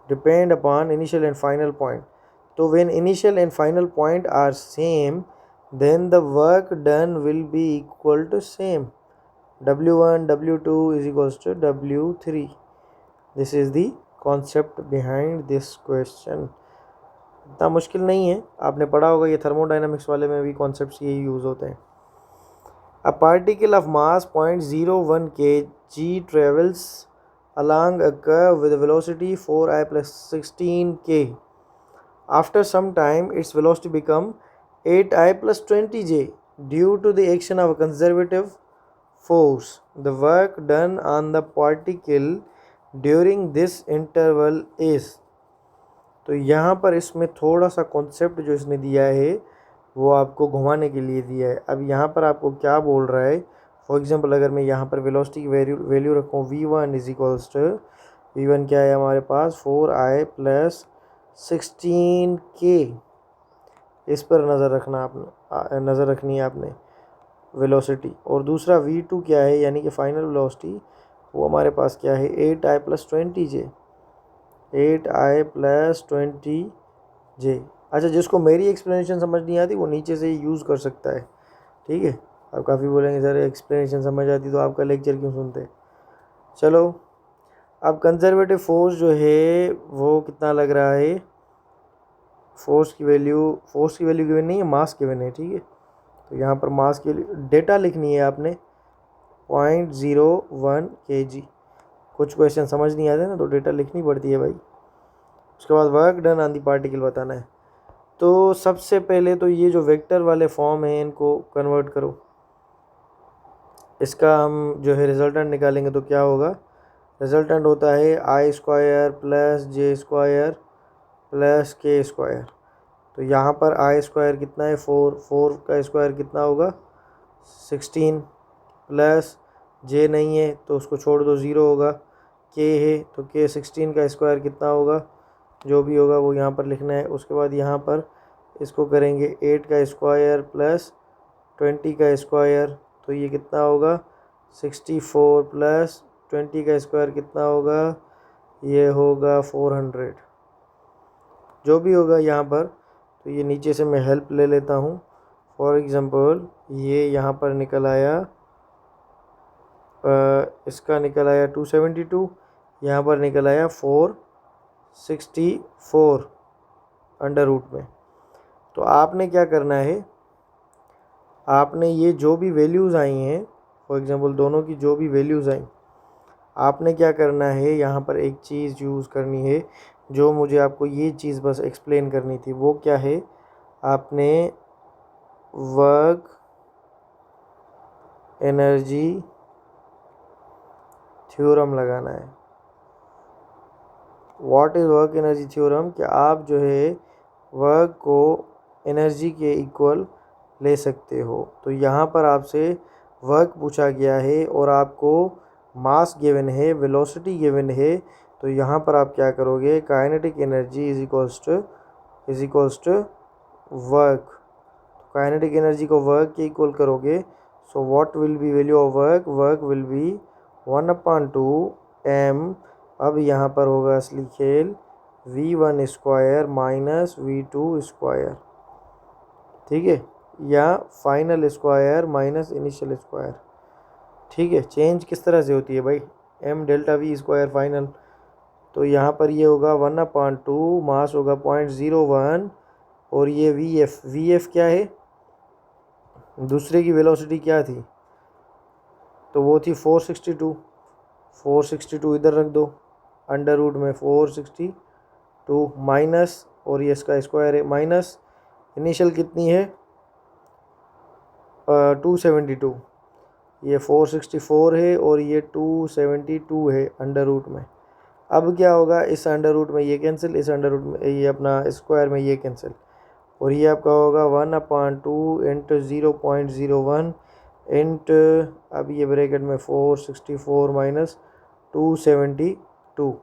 depend upon initial and final point. तो when initial and final point are same then the work done will be equal to same. W1 W2 is equals to W3. This is the concept behind this question. इतना मुश्किल नहीं है, आपने पढ़ा होगा, ये thermodynamics वाले में भी कॉन्सेप्ट्स यही यूज़ होते हैं. A particle of mass 0.01 kg travels along a curve with a velocity 4i plus 16k. After some time its velocity become 8i plus 20j. Due to the action of conservative force the work done on the particle during this interval is. तो यहाँ पर इसमें थोड़ा सा concept जो इसने दिया है वो आपको घुमाने के लिए दिया है। अब यहाँ पर आपको क्या बोल रहा है, फॉर एग्जांपल अगर मैं यहाँ पर वेलोसिटी की वैल्यू रखूँ v1 is equals to, v1 क्या है हमारे पास 4i प्लस 16k, इस पर नज़र रखनी है आपने वेलोसिटी। और दूसरा v2 क्या है यानी कि फाइनल वेलोसिटी, वो हमारे पास क्या है 8i plus 20j, 8i plus 20j। अच्छा, जिसको मेरी एक्सप्लेनेशन समझ नहीं आती वो नीचे से यूज़ कर सकता है, ठीक है। अब काफ़ी बोलेंगे सर एक्सप्लेनेशन समझ आती तो आपका लेक्चर क्यों सुनते। चलो, अब कंजर्वेटिव फोर्स जो है वो कितना लग रहा है, फोर्स की वैल्यू गिवन नहीं है, मास गिवन है, ठीक है। तो यहाँ पर मास के लिए डेटा लिखनी है आपने 0.01 kg। कुछ क्वेश्चन समझ नहीं आते ना तो डेटा लिखनी पड़ती है भाई। उसके बाद work done on the particle बताना है। तो सबसे पहले तो ये जो वेक्टर वाले फॉर्म है इनको कन्वर्ट करो। इसका हम जो है रिजल्टेंट निकालेंगे तो क्या होगा, रिजल्टेंट होता है I square plus J square plus K square. तो यहाँ पर आई स्क्वायर कितना है 4 का स्क्वायर कितना होगा 16, प्लस जे नहीं है तो उसको छोड़ दो 0 होगा, के है तो के 16 का स्क्वायर कितना होगा, जो भी होगा वो यहाँ पर लिखना है। उसके बाद यहाँ पर इसको करेंगे 8 का स्क्वायर प्लस 20 का स्क्वायर, तो ये कितना होगा 64 प्लस 20 का स्क्वायर कितना होगा, ये होगा 400, जो भी होगा यहाँ पर। तो ये नीचे से मैं हेल्प ले लेता हूँ। फॉर एग्ज़ाम्पल ये यहाँ पर निकल आया, इसका निकल आया 272, यहाँ पर निकल आया 464 अंडर रूट में। तो आपने क्या करना है, आपने ये जो भी वैल्यूज़ आई हैं, फॉर एग्ज़ाम्पल दोनों की जो भी वैल्यूज़ आई, आपने क्या करना है यहाँ पर एक चीज़ यूज़ करनी है, जो मुझे आपको ये चीज़ बस एक्सप्लेन करनी थी। वो क्या है, आपने वर्क एनर्जी थ्योरम लगाना है। What is work energy theorem, कि आप जो है वर्क को एनर्जी के इक्वल ले सकते हो। तो यहाँ पर आपसे वर्क पूछा गया है और आपको मास गिवन है, वेलोसिटी गिवन है। तो यहाँ पर आप क्या करोगे, kinetic energy is equals to work. Kinetic energy को वर्क के इक्वल करोगे, so what will be value of work will be 1/2 m। अब यहाँ पर होगा असली खेल v1 square minus v2 square, ठीक है, या final square minus initial square, ठीक है। चेंज किस तरह से होती है भाई, m delta v square final. तो यहाँ पर ये होगा 1/2, मास होगा 0.01, और ये vf क्या है, दूसरे की वेलोसिटी क्या थी, तो वो थी 462 इधर रख दो, अंडर रूट में 462 माइनस, और ये इसका स्क्वायर है, माइनस इनिशियल कितनी है 272, ये 464 है और ये 272 है अंडर रूट में। अब क्या होगा, इस अंडर रूट में ये कैंसिल, इस अंडर रूट में ये अपना स्क्वायर में ये कैंसिल, और ये आपका होगा 1/2 इंटू 0.01 इंटू, अब ये ब्रैकेट में 464 माइनस 272।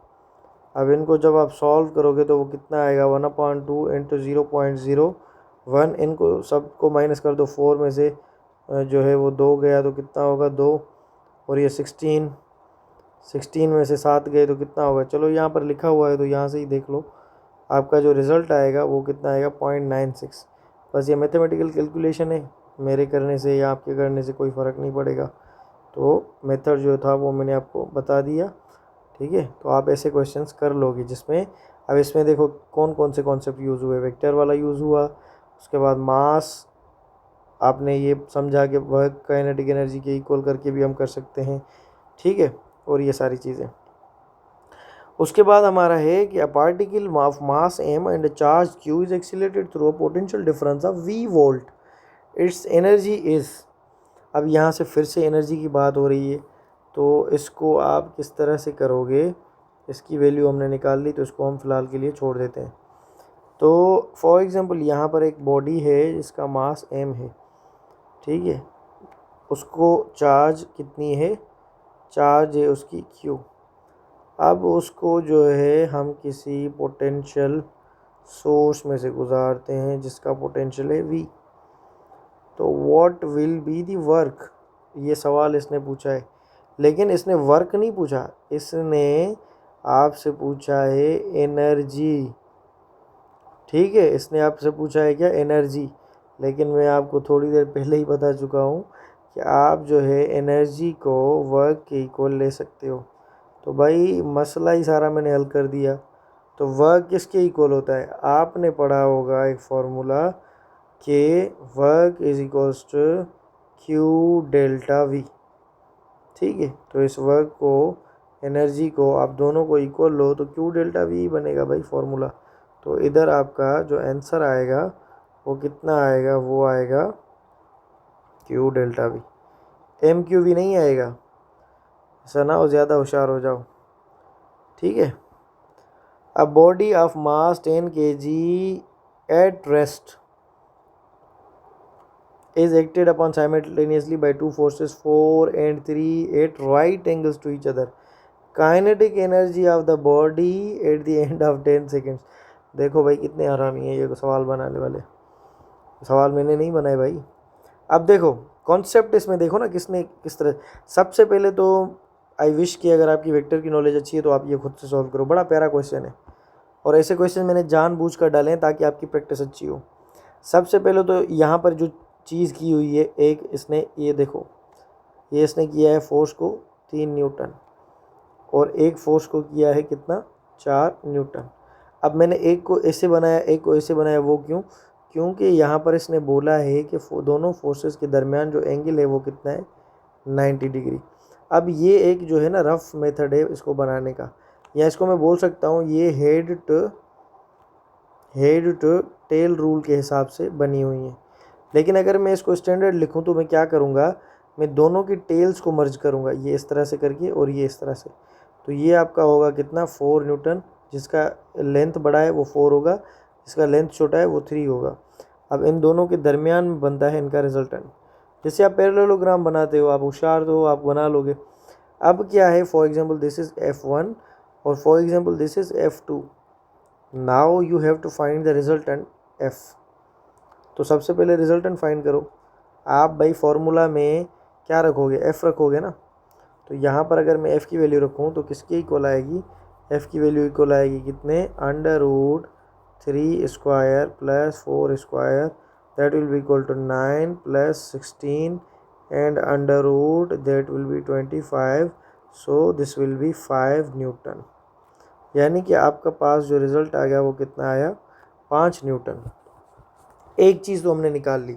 अब इनको जब आप सॉल्व करोगे तो वो कितना आएगा 1/2 इंटू 0.01, इनको सबको माइनस कर दो, 4 में से जो है वो 2 गया तो कितना होगा 2, और ये 16 में से 7 गए तो कितना होगा, चलो यहाँ पर लिखा हुआ है तो यहाँ से ही देख लो, आपका जो रिज़ल्ट आएगा वो कितना आएगा 0.96। बस ये मैथमेटिकल कैलकुलेशन है, मेरे करने से या आपके करने से कोई फ़र्क नहीं पड़ेगा। तो मेथड जो था वो मैंने आपको बता दिया, ठीक है। तो आप ऐसे क्वेश्चंस कर लोगे जिसमें, अब इसमें देखो कौन कौन से कॉन्सेप्ट यूज़ हुए, वेक्टर वाला यूज़ हुआ, उसके बाद मास आपने ये समझा कि वर्क काइनेटिक एनर्जी के इक्वल करके भी हम कर सकते हैं, ठीक है, और ये सारी चीज़ें। उसके बाद हमारा है कि a particle of mass m and charge q is accelerated through a potential difference of v volt it's energy is. अब यहाँ से फिर से एनर्जी की बात हो रही है, तो इसको आप किस तरह से करोगे, इसकी वैल्यू हमने निकाल ली, तो इसको हम फ़िलहाल के लिए छोड़ देते हैं। तो फॉर एग्ज़ाम्पल यहाँ पर एक बॉडी है जिसका मास m है, ठीक है, उसको चार्ज कितनी है, चार्ज है उसकी q। अब उसको जो है हम किसी पोटेंशियल सोर्स में से गुजारते हैं जिसका पोटेंशियल है v। तो what will be the work, ये सवाल इसने पूछा है, लेकिन इसने वर्क नहीं पूछा, इसने आपसे पूछा है एनर्जी। ठीक है, इसने आपसे पूछा है क्या, एनर्जी। लेकिन मैं आपको थोड़ी देर पहले ही बता चुका हूँ कि आप जो है एनर्जी को वर्क के इक्वल ले सकते हो। तो भाई मसला ही सारा मैंने हल कर दिया। तो वर्क किसके इक्वल होता है, आपने पढ़ा होगा एक फार्मूला कि work is equals to Q delta V. ठीक है, तो इस वर्क को, एनर्जी को आप दोनों को इक्वल लो तो क्यू डेल्टा वी बनेगा भाई फार्मूला। तो इधर आपका जो आंसर आएगा वो कितना आएगा, वो आएगा Q delta V, M Q V नहीं आएगा। ऐसा ना हो ज़्यादा होशियार हो जाओ। ठीक है, a body of mass 10 kg at rest is acted upon simultaneously by two forces 4 and 3 at right angles to each other. Kinetic energy of the body at the end of 10 seconds. देखो भाई कितने आरामी है ये सवाल बनाने वाले, सवाल मैंने नहीं बनाए भाई। अब देखो कॉन्सेप्ट इसमें देखो ना किसने किस तरह। सबसे पहले तो आई विश कि अगर आपकी वेक्टर की नॉलेज अच्छी है तो आप ये खुद से सॉल्व करो, बड़ा प्यारा क्वेश्चन है और ऐसे क्वेश्चन मैंने जानबूझ कर डाले हैं ताकि आपकी प्रैक्टिस अच्छी हो। सबसे पहले तो यहाँ पर जो चीज़ की हुई है, एक इसने ये देखो, ये इसने किया है फोर्स को 3 न्यूटन और एक फोर्स को किया है कितना, 4 न्यूटन। अब मैंने एक को ऐसे बनाया एक को ऐसे बनाया, वो क्यों, क्योंकि यहाँ पर इसने बोला है कि दोनों फोर्सेस के दरमियान जो एंगल है वो कितना है, 90 डिग्री। अब ये एक जो है ना रफ मेथड है इसको बनाने का, या इसको मैं बोल सकता हूँ ये हेड टू टेल रूल के हिसाब से बनी हुई है। लेकिन अगर मैं इसको स्टैंडर्ड लिखूं तो मैं क्या करूंगा, मैं दोनों की टेल्स को मर्ज करूंगा, ये इस तरह से करके और ये इस तरह से। तो ये आपका होगा कितना, 4 न्यूटन। जिसका लेंथ बड़ा है वो 4 होगा, जिसका लेंथ छोटा है वो 3 होगा। अब इन दोनों के दरमियान में बनता है इनका रिजल्टेंट। जैसे आप पैरेललोग्राम बनाते हो, आप होशियार तो आप बना लोगे। अब क्या है, for example this is F1 और for example this is F2। Now you have to find the resultant F। तो सबसे पहले रिजल्टेंट फाइंड करो। आप भाई फार्मूला में क्या रखोगे, F रखोगे ना। तो यहाँ पर अगर मैं F की वैल्यू रखूँ तो किसके इक्वल आएगी, F की वैल्यू इक्वल आएगी कितने, √3 square plus 4 square, that will be equal to 9 plus 16 and that will be 25। So this will be 5 newton. यानी कि आपका पास जो रिज़ल्ट आ गया वो कितना आया, 5 न्यूटन। एक चीज़ तो हमने निकाल ली,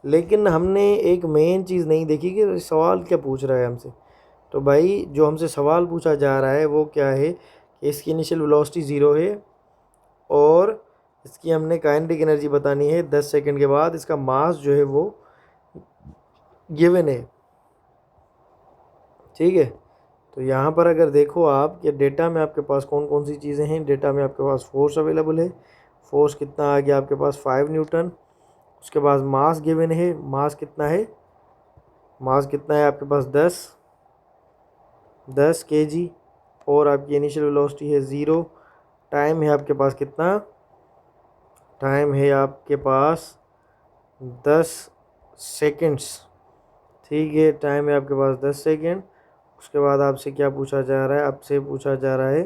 लेकिन हमने एक मेन चीज़ नहीं देखी कि सवाल क्या पूछ रहा है हमसे। तो भाई जो हमसे सवाल पूछा जा रहा है वो क्या है कि इसकी इनिशियल वेलोसिटी 0 है और इसकी हमने काइनेटिक एनर्जी बतानी है 10 सेकंड के बाद। इसका मास जो है वो गिवन है। ठीक है, तो यहाँ पर अगर देखो आप कि डेटा में आपके पास कौन कौन सी चीज़ें हैं। डेटा में आपके पास फोर्स अवेलेबल है, फोर्स कितना आ गया आपके पास, 5 न्यूटन। उसके बाद मास गिवन है, मास कितना है, मास कितना है आपके पास 10 kg और आपकी इनिशियल वेलोसिटी है 0। टाइम है आपके पास कितना, टाइम है आपके पास 10 सेकंड्स। ठीक है, टाइम है आपके पास 10 सेकंड। उसके बाद आपसे क्या पूछा जा रहा है, आपसे पूछा जा रहा है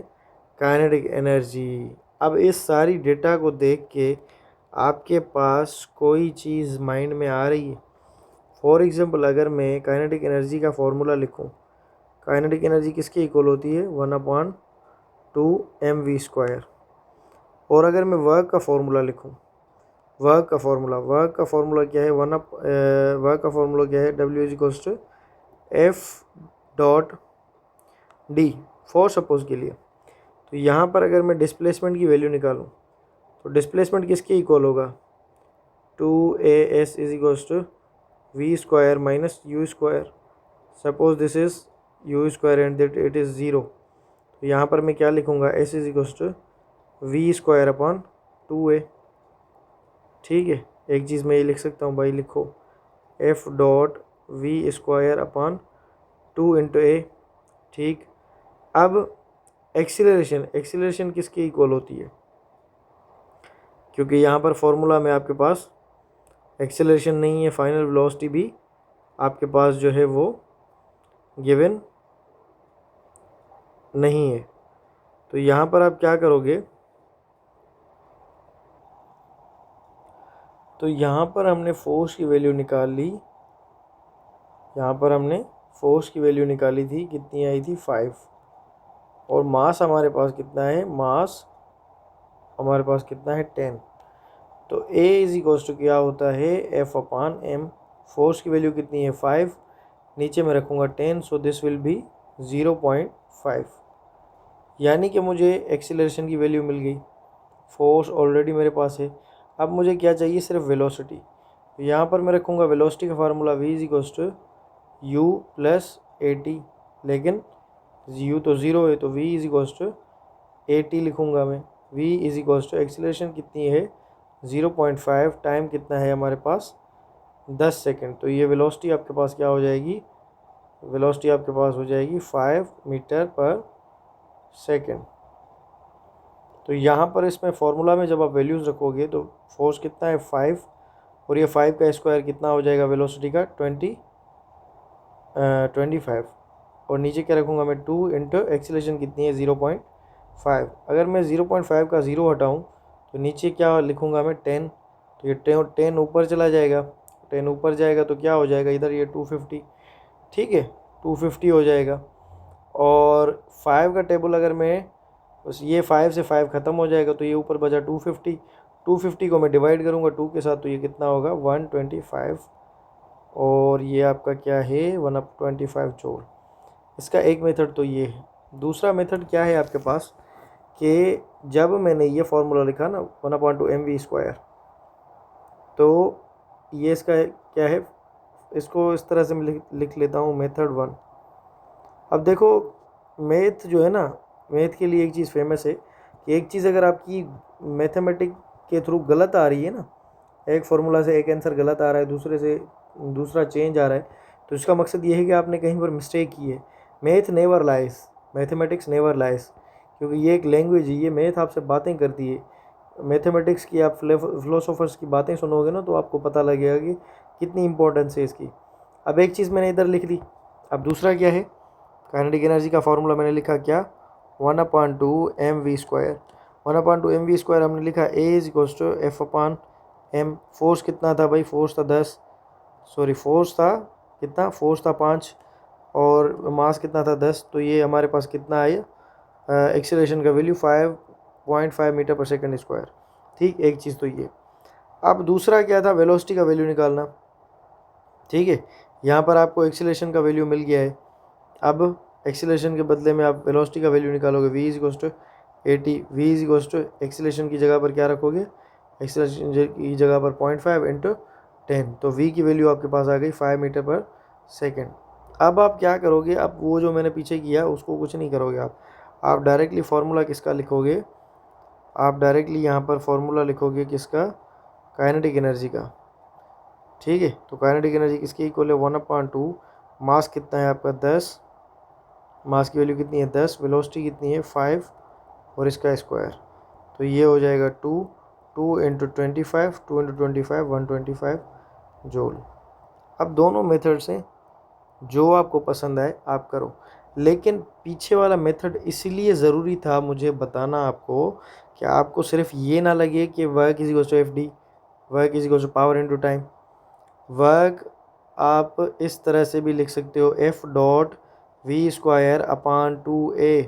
काइनेटिक एनर्जी। अब इस सारी डेटा को देख के आपके पास कोई चीज़ माइंड में आ रही है। फॉर एग्जांपल अगर मैं काइनेटिक एनर्जी का फॉर्मूला लिखूं, काइनेटिक एनर्जी किसके इक्वल होती है, 1/2 mv²। और अगर मैं वर्क का फॉर्मूला लिखूं, वर्क का फॉर्मूला क्या है, वर्क का फॉर्मूला क्या है, W F.D फॉर सपोज के लिए। तो यहाँ पर अगर मैं डिस्प्लेसमेंट की वैल्यू निकालूं तो डिस्प्लेसमेंट किसके इक्वल होगा, 2as is equals to V square minus U square. Suppose this is U square and that it is zero, तो यहाँ पर मैं क्या लिखूँगा, S is equals to V square upon 2a। ठीक है, एक चीज़ मैं ये लिख सकता हूँ भाई, लिखो F dot V square upon 2 into A. ठीक, अब एक्सीलरेशन किसके इक्वल होती है, क्योंकि यहाँ पर फॉर्मूला में आपके पास एक्सीलरेशन नहीं है, फाइनल वेलोसिटी भी आपके पास जो है वो गिवन नहीं है। तो यहाँ पर आप क्या करोगे, तो यहाँ पर हमने फोर्स की वैल्यू निकाल ली, यहाँ पर हमने फोर्स की वैल्यू निकाली थी, कितनी आई थी 5, और मास हमारे पास कितना है, मास हमारे पास कितना है 10। तो A इज इक्वल्स टू क्या होता है, F अपान M। फोर्स की वैल्यू कितनी है 5, नीचे में रखूँगा 10, सो दिस विल बी 0.5, यानी कि मुझे एक्सीलरेशन की वैल्यू मिल गई। फोर्स ऑलरेडी मेरे पास है, अब मुझे क्या चाहिए, सिर्फ वेलोसिटी। तो यहाँ पर मैं रखूँगा वेलोसिटी का formula v is equals to U plus A T, लेकिन u तो ज़ीरो है, तो v is equals to A T लिखूँगा मैं। v is equals to acceleration कितनी है 0.5, टाइम कितना है हमारे पास 10 सेकेंड। तो ये वेलोसिटी आपके पास क्या हो जाएगी, वेलोसिटी आपके पास हो जाएगी 5 मीटर पर सेकेंड। तो यहाँ पर इसमें फॉर्मूला में जब आप वैल्यूज़ रखोगे तो फोर्स कितना है 5, और ये 5 का स्क्वायर कितना हो जाएगा वेलोसिटी का 25, और नीचे क्या रखूँगा मैं 2 इंटू एक्सीलरेशन कितनी है 0.5। अगर मैं 0.5 का 0 हटाऊँ तो नीचे क्या लिखूँगा मैं 10, तो ये 10 ऊपर चला जाएगा, 10 ऊपर जाएगा तो क्या हो जाएगा इधर ये 250। ठीक है, 250 हो जाएगा। और 5 का टेबल अगर मैं बस ये 5 से 5 ख़त्म हो जाएगा, तो ये ऊपर बचा 250, 250 को मैं डिवाइड करूँगा 2 के साथ, तो ये कितना होगा 125, और ये आपका क्या है 1/25 जूल। इसका एक मेथड तो ये है। दूसरा मेथड क्या है आपके पास, कि जब मैंने ये फार्मूला लिखा ना 1/2mv², तो ये इसका क्या है, इसको इस तरह से मैं लिख लेता हूँ मेथड 1। अब देखो मैथ जो है ना, मैथ के लिए एक चीज़ फेमस है कि एक चीज़ अगर आपकी मैथमेटिक के थ्रू गलत आ रही है ना, एक फार्मूला से एक आंसर गलत आ रहा है, दूसरे से दूसरा चेंज आ रहा है, तो इसका मकसद ये है कि आपने कहीं पर मिस्टेक की है। Math never lies, mathematics never lies, क्योंकि ये एक लैंग्वेज है, ये मैथ आपसे बातें करती है। मैथमेटिक्स की आप फिलोसोफर्स की बातें सुनोगे ना, तो आपको पता लगेगा कि कितनी इंपॉर्टेंस है इसकी। अब एक चीज़ मैंने इधर लिख दी, अब दूसरा क्या है, काइनेटिक एनर्जी का फार्मूला मैंने लिखा क्या 1/2mv²। 1/2mv² हमने लिखा A is equals to F/m। Force कितना था भाई, फोर्स था 10, सॉरी फोर्स था कितना, फोर्स था 5, और मास कितना था 10, तो ये हमारे पास कितना आया एक्सीलरेशन का वैल्यू 5.5 मीटर पर सेकेंड स्क्वायर। ठीक, एक चीज़ तो ये। अब दूसरा क्या था, वेलोसिटी का वैल्यू निकालना। ठीक है, यहाँ पर आपको एक्सीलरेशन का वैल्यू मिल गया है, अब एक्सीलरेशन के बदले में आप वेलोसिटी का वैल्यू निकालोगे, v is equals to 80। v is equals to acceleration की जगह पर क्या रखोगे, एक्सीलरेशन की जगह पर 0.5 इंटू 10, तो v की वैल्यू आपके पास आ गई 5 मीटर पर सेकेंड। अब आप क्या करोगे, अब वो जो मैंने पीछे किया उसको कुछ नहीं करोगे आप डायरेक्टली फार्मूला किसका लिखोगे, आप डायरेक्टली यहाँ पर फार्मूला लिखोगे किसका, काइनेटिक एनर्जी का। ठीक है, तो काइनेटिक एनर्जी किसकी इक्वल है 1/2, मास कितना है आपका 10, मास की वैल्यू कितनी है 10, वेलोसिटी कितनी है 5, और इसका स्क्वायर, तो ये हो जाएगा 2 इंटू 25, 2 इंटू 25 125 जूल। अब दोनों मेथड्स हैं, जो आपको पसंद आए आप करो, लेकिन पीछे वाला मेथड इसलिए ज़रूरी था मुझे बताना आपको, कि आपको सिर्फ ये ना लगे कि work is equals to FD, work is equals to power into time. Work आप इस तरह से भी लिख सकते हो F.V²/2a,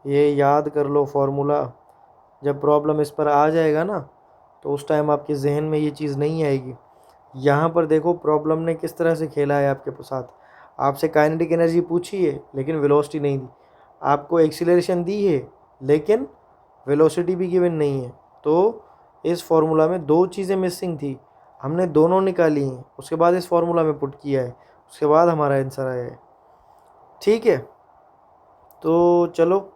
ये याद कर लो फॉर्मूला। जब प्रॉब्लम इस पर आ जाएगा ना, तो उस टाइम आपके जहन में ये चीज़ नहीं आएगी। यहाँ पर देखो प्रॉब्लम ने किस तरह से खेला है आपके साथ, आपसे काइनेटिक एनर्जी पूछी है लेकिन वेलोसिटी नहीं दी, आपको एक्सीलरेशन दी है लेकिन वेलोसिटी भी गिवन नहीं है। तो इस फॉर्मूला में दो चीज़ें मिसिंग थी, हमने दोनों निकाली हैं, उसके बाद इस फॉर्मूला में पुट किया है, उसके बाद हमारा आंसर आया है। ठीक है, तो चलो,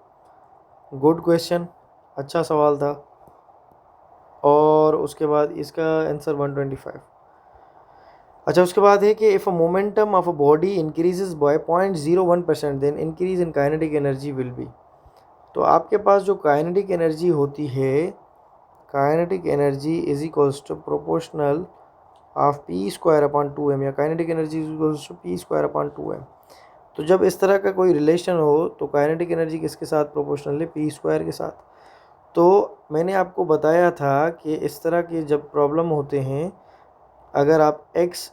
गुड क्वेश्चन, अच्छा सवाल था। और उसके बाद इसका आंसर 125। अच्छा, उसके बाद है कि if a momentum of a body increases by 0.01% then increase in kinetic energy will be. तो आपके पास जो काइनेटिक एनर्जी होती है, kinetic energy is equals to proportional of P square upon 2m, या kinetic energy is equals to P square upon 2m। तो जब इस तरह का कोई रिलेशन हो तो काइनेटिक एनर्जी किसके साथ प्रोपोर्शनल है? पी स्क्वायर के साथ। तो मैंने आपको बताया था कि इस तरह के जब प्रॉब्लम होते हैं, अगर आप x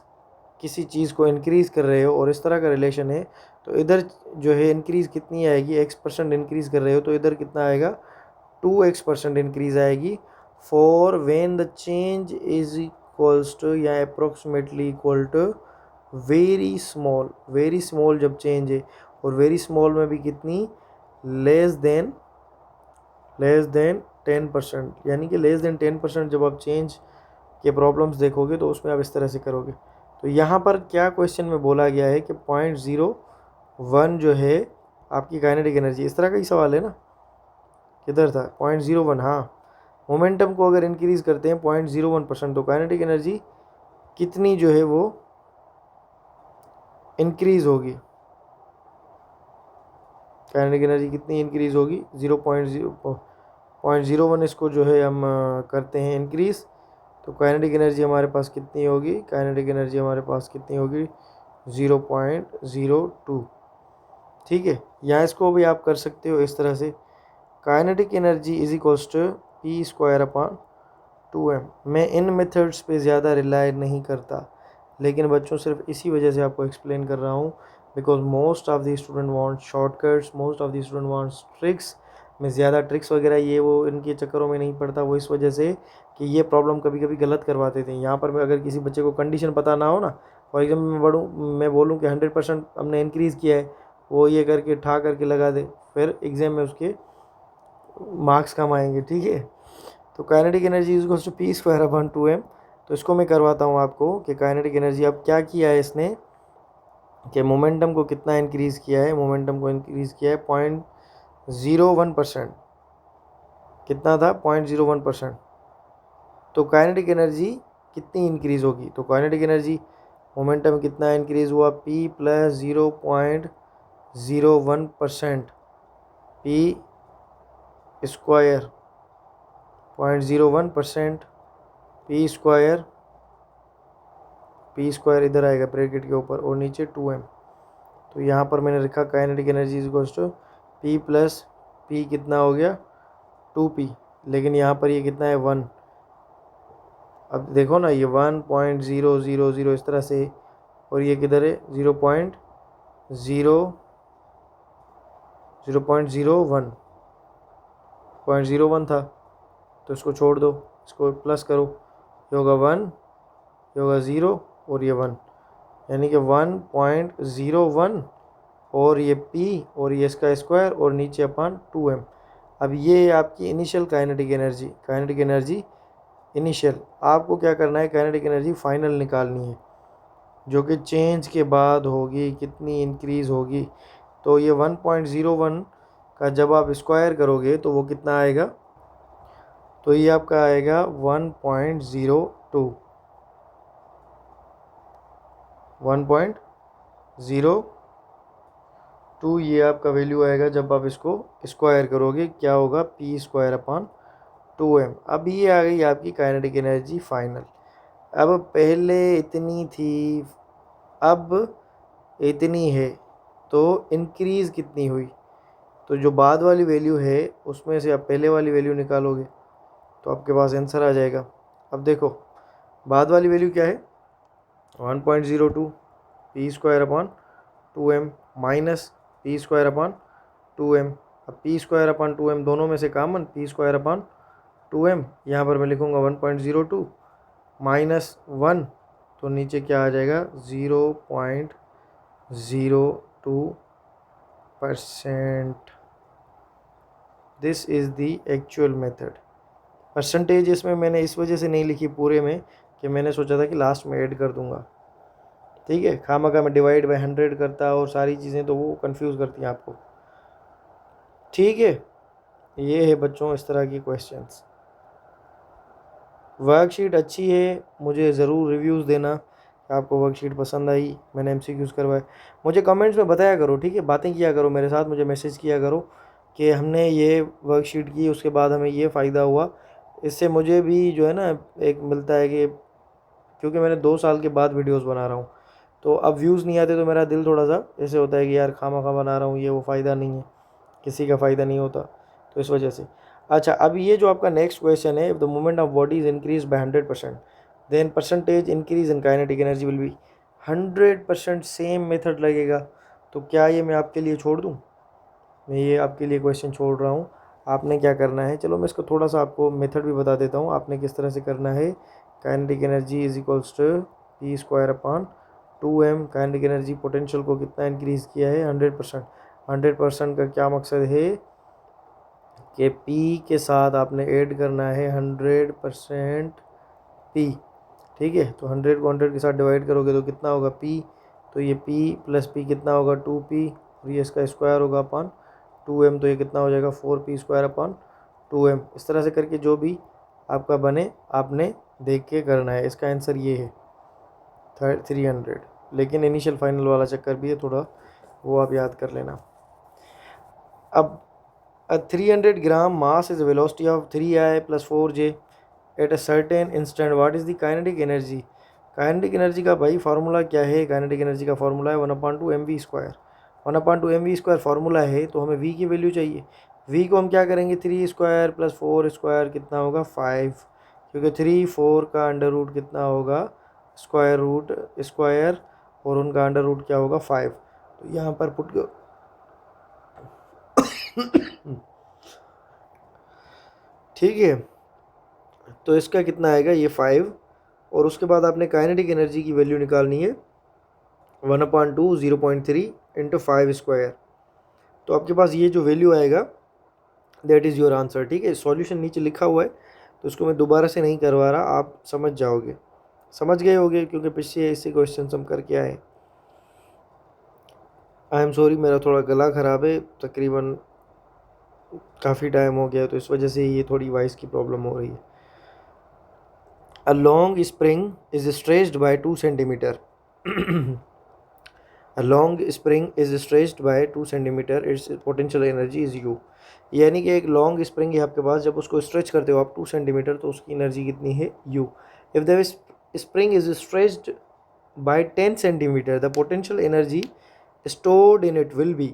किसी चीज़ को इंक्रीज़ कर रहे हो और इस तरह का रिलेशन है, तो इधर जो है इंक्रीज़ कितनी आएगी? x% इंक्रीज़ कर रहे हो तो इधर कितना आएगा? 2x% इंक्रीज़ आएगी। For when the change is equals to या approximately equal to very small, very small जब चेंज है, और वेरी स्मॉल में भी कितनी? लेस देन 10%, यानी कि लेस देन 10% जब आप चेंज के प्रॉब्लम्स देखोगे तो उसमें आप इस तरह से करोगे। तो यहाँ पर क्या क्वेश्चन में बोला गया है कि 0.01 जो है आपकी काइनेटिक एनर्जी, इस तरह का ही सवाल है ना? किधर था 0.01? हाँ, मोमेंटम को अगर इंक्रीज़ करते हैं 0.01% तो काइनेटिक एनर्जी कितनी जो है वो इंक्रीज़ होगी? काइनेटिक एनर्जी कितनी इंक्रीज़ होगी? 0.01 इसको जो है हम करते हैं इंक्रीज़, तो काइनेटिक एनर्जी हमारे पास कितनी होगी? काइनेटिक एनर्जी हमारे पास कितनी होगी? 0.02। ठीक है, या इसको भी आप कर सकते हो इस तरह से, kinetic energy is equals to P square upon 2m। मैं इन मेथड्स पे ज़्यादा रिलाई नहीं करता, लेकिन बच्चों सिर्फ इसी वजह से आपको एक्सप्लेन कर रहा हूँ, because most of the student want shortcuts, most of the student wants tricks. मैं ज़्यादा ट्रिक्स वगैरह ये वो इनके चक्करों में नहीं पड़ता, वो इस वजह से कि ये प्रॉब्लम कभी कभी गलत करवाते थे। यहाँ पर अगर किसी बच्चे को कंडीशन पता ना हो ना, फॉर एग्जाम्पल मैं बोलूँ कि 100% हमने इंक्रीज़ किया है, वो ये करके ठा करके लगा दे, फिर एग्ज़ाम में उसके मार्क्स कम आएंगे। ठीक है, तो kinetic energy is equals to P square upon 2m। तो इसको मैं करवाता हूँ आपको कि काइनेटिक एनर्जी अब क्या किया है इसने, कि मोमेंटम को कितना इंक्रीज़ किया है? मोमेंटम को इंक्रीज़ किया है 0.01%। कितना था? 0.01%। तो काइनेटिक एनर्जी कितनी इंक्रीज़ होगी? तो काइनेटिक एनर्जी मोमेंटम कितना इंक्रीज़ हुआ? p plus 0.01%, P square 0.01%, P square इधर आएगा ब्रैकेट के ऊपर और नीचे 2m। तो यहाँ पर मैंने लिखा kinetic energy is equals to P plus P, कितना हो गया? 2p, लेकिन यहाँ पर ये कितना है? 1। अब देखो ना, ये 1.000 इस तरह से, और ये किधर है? 0.01 था, तो इसको छोड़ दो, इसको प्लस करो, ये होगा 1, ये होगा 0 और ये 1, यानी कि 1.01 और ये p और ये इसका स्क्वायर और नीचे अपॉन 2m। अब ये आपकी इनिशियल काइनेटिक एनर्जी इनिशियल। आपको क्या करना है? काइनेटिक एनर्जी फाइनल निकालनी है, जो कि चेंज के बाद होगी, कितनी इंक्रीज़ होगी। तो ये 1.01 का जब आप स्क्वायर करोगे तो वो कितना आएगा? तो ये आपका आएगा 1.02, 1.02 ये आपका वैल्यू आएगा जब आप इसको स्क्वायर करोगे। क्या होगा? P square upon 2m। अब ये आ गई आपकी काइनेटिक एनर्जी फाइनल। अब पहले इतनी थी, अब इतनी है, तो इंक्रीज़ कितनी हुई? तो जो बाद वाली वैल्यू है उसमें से आप पहले वाली वैल्यू निकालोगे तो आपके पास आंसर आ जाएगा। अब देखो, बाद वाली वैल्यू क्या है? 1.02 P square upon 2m minus P square upon 2m। अब पी स्क्वायर अपॉन 2m दोनों में से common, P square upon 2m, यहाँ पर मैं लिखूँगा 1.02 माइनस 1, तो नीचे क्या आ जाएगा? 0.02%। This is the actual method. Percentage इसमें मैंने इस वजह से नहीं लिखी पूरे में, कि मैंने सोचा था कि लास्ट में ऐड कर दूंगा, ठीक है। खामखा मैं डिवाइड बाय 100 करता और सारी चीज़ें, तो वो कंफ्यूज करती हैं आपको, ठीक है। ये है बच्चों इस तरह की क्वेश्चंस। वर्कशीट अच्छी है, मुझे ज़रूर रिव्यूज़ देना कि आपको वर्कशीट पसंद आई, मैंने एमसीक्यूज़ करवाए। मुझे कमेंट्स में बताया करो, ठीक है, बातें किया करो मेरे साथ, मुझे मैसेज किया करो कि हमने ये वर्कशीट की, उसके बाद हमें ये फ़ायदा हुआ। इससे मुझे भी जो है ना एक मिलता है कि, क्योंकि मैंने 2 साल के बाद वीडियोस बना रहा हूँ, तो अब व्यूज़ नहीं आते तो मेरा दिल थोड़ा सा ऐसे होता है कि यार खामा बना रहा हूँ, ये वो फ़ायदा नहीं है, किसी का फ़ायदा नहीं होता, तो इस वजह से। अच्छा, अब ये जो आपका नेक्स्ट क्वेश्चन है, the moment of body is increase by 100%, then percentage increase in kinetic energy will be 100%। Same method लगेगा, तो क्या ये मैं आपके लिए छोड़ दूँ? मैं ये आपके लिए क्वेश्चन छोड़ रहा हूँ। आपने क्या करना है, चलो मैं इसको थोड़ा सा आपको मेथड भी बता देता हूँ, आपने किस तरह से करना है। Kinetic energy is equals to P² upon 2m। Kinetic energy potential को कितना इंक्रीज़ किया है, 100%। 100% का क्या मकसद है कि P के साथ आपने ऐड करना है 100% P, ठीक है। तो 100 को 100 के साथ डिवाइड करोगे तो कितना होगा P, तो ये P प्लस P कितना होगा 2P, और ये इसका स्क्वायर होगा अपॉन 2m, तो ये कितना हो जाएगा 4P² अपॉन 2m। इस तरह से करके जो भी आपका बने आपने देख के करना है। इसका आंसर ये है 300, लेकिन इनिशियल फाइनल वाला चक्कर भी है थोड़ा, वो आप याद कर लेना। अब a 300 gram mass is a velocity of 3i plus 4j at a certain instant, what is the kinetic energy? Kinetic energy का भाई फार्मूला क्या है? काइनेटिक एनर्जी का फार्मूला है 1/2mv²। 1/2mv² फार्मूला है, तो हमें v की वैल्यू चाहिए। v को हम क्या करेंगे, 3² प्लस 4² कितना होगा 5, क्योंकि 3 4 का अंडर रूट कितना होगा स्क्वायर रूट स्क्वायर, और उनका अंडर रूट क्या होगा 5। तो यहाँ पर पुट ठीक है, तो इसका कितना आएगा ये 5, और उसके बाद आपने काइनेटिक एनर्जी की वैल्यू निकालनी है 1/2 0.3 इंटू 5²। तो आपके पास ये जो वैल्यू आएगा दैट इज़ योर आंसर, ठीक है। सॉल्यूशन नीचे लिखा हुआ है, तो उसको मैं दोबारा से नहीं करवा रहा, आप समझ जाओगे, समझ गए होगे, क्योंकि पिछले ऐसे क्वेश्चन हम करके आए। आई एम सॉरी, मेरा थोड़ा गला ख़राब है, तकरीबन काफ़ी टाइम हो गया, तो इस वजह से ये थोड़ी वॉइस की प्रॉब्लम हो रही है। A long spring is stretched by 2 centimeter. A long spring is stretched by 2 centimeter. Its potential energy is U. यानी कि एक लॉन्ग स्प्रिंग है आपके पास, जब उसको स्ट्रेच करते हो आप 2 सेंटीमीटर, तो उसकी एनर्जी कितनी है U. If the spring is stretched by 10 centimeter, the potential energy stored in it will be.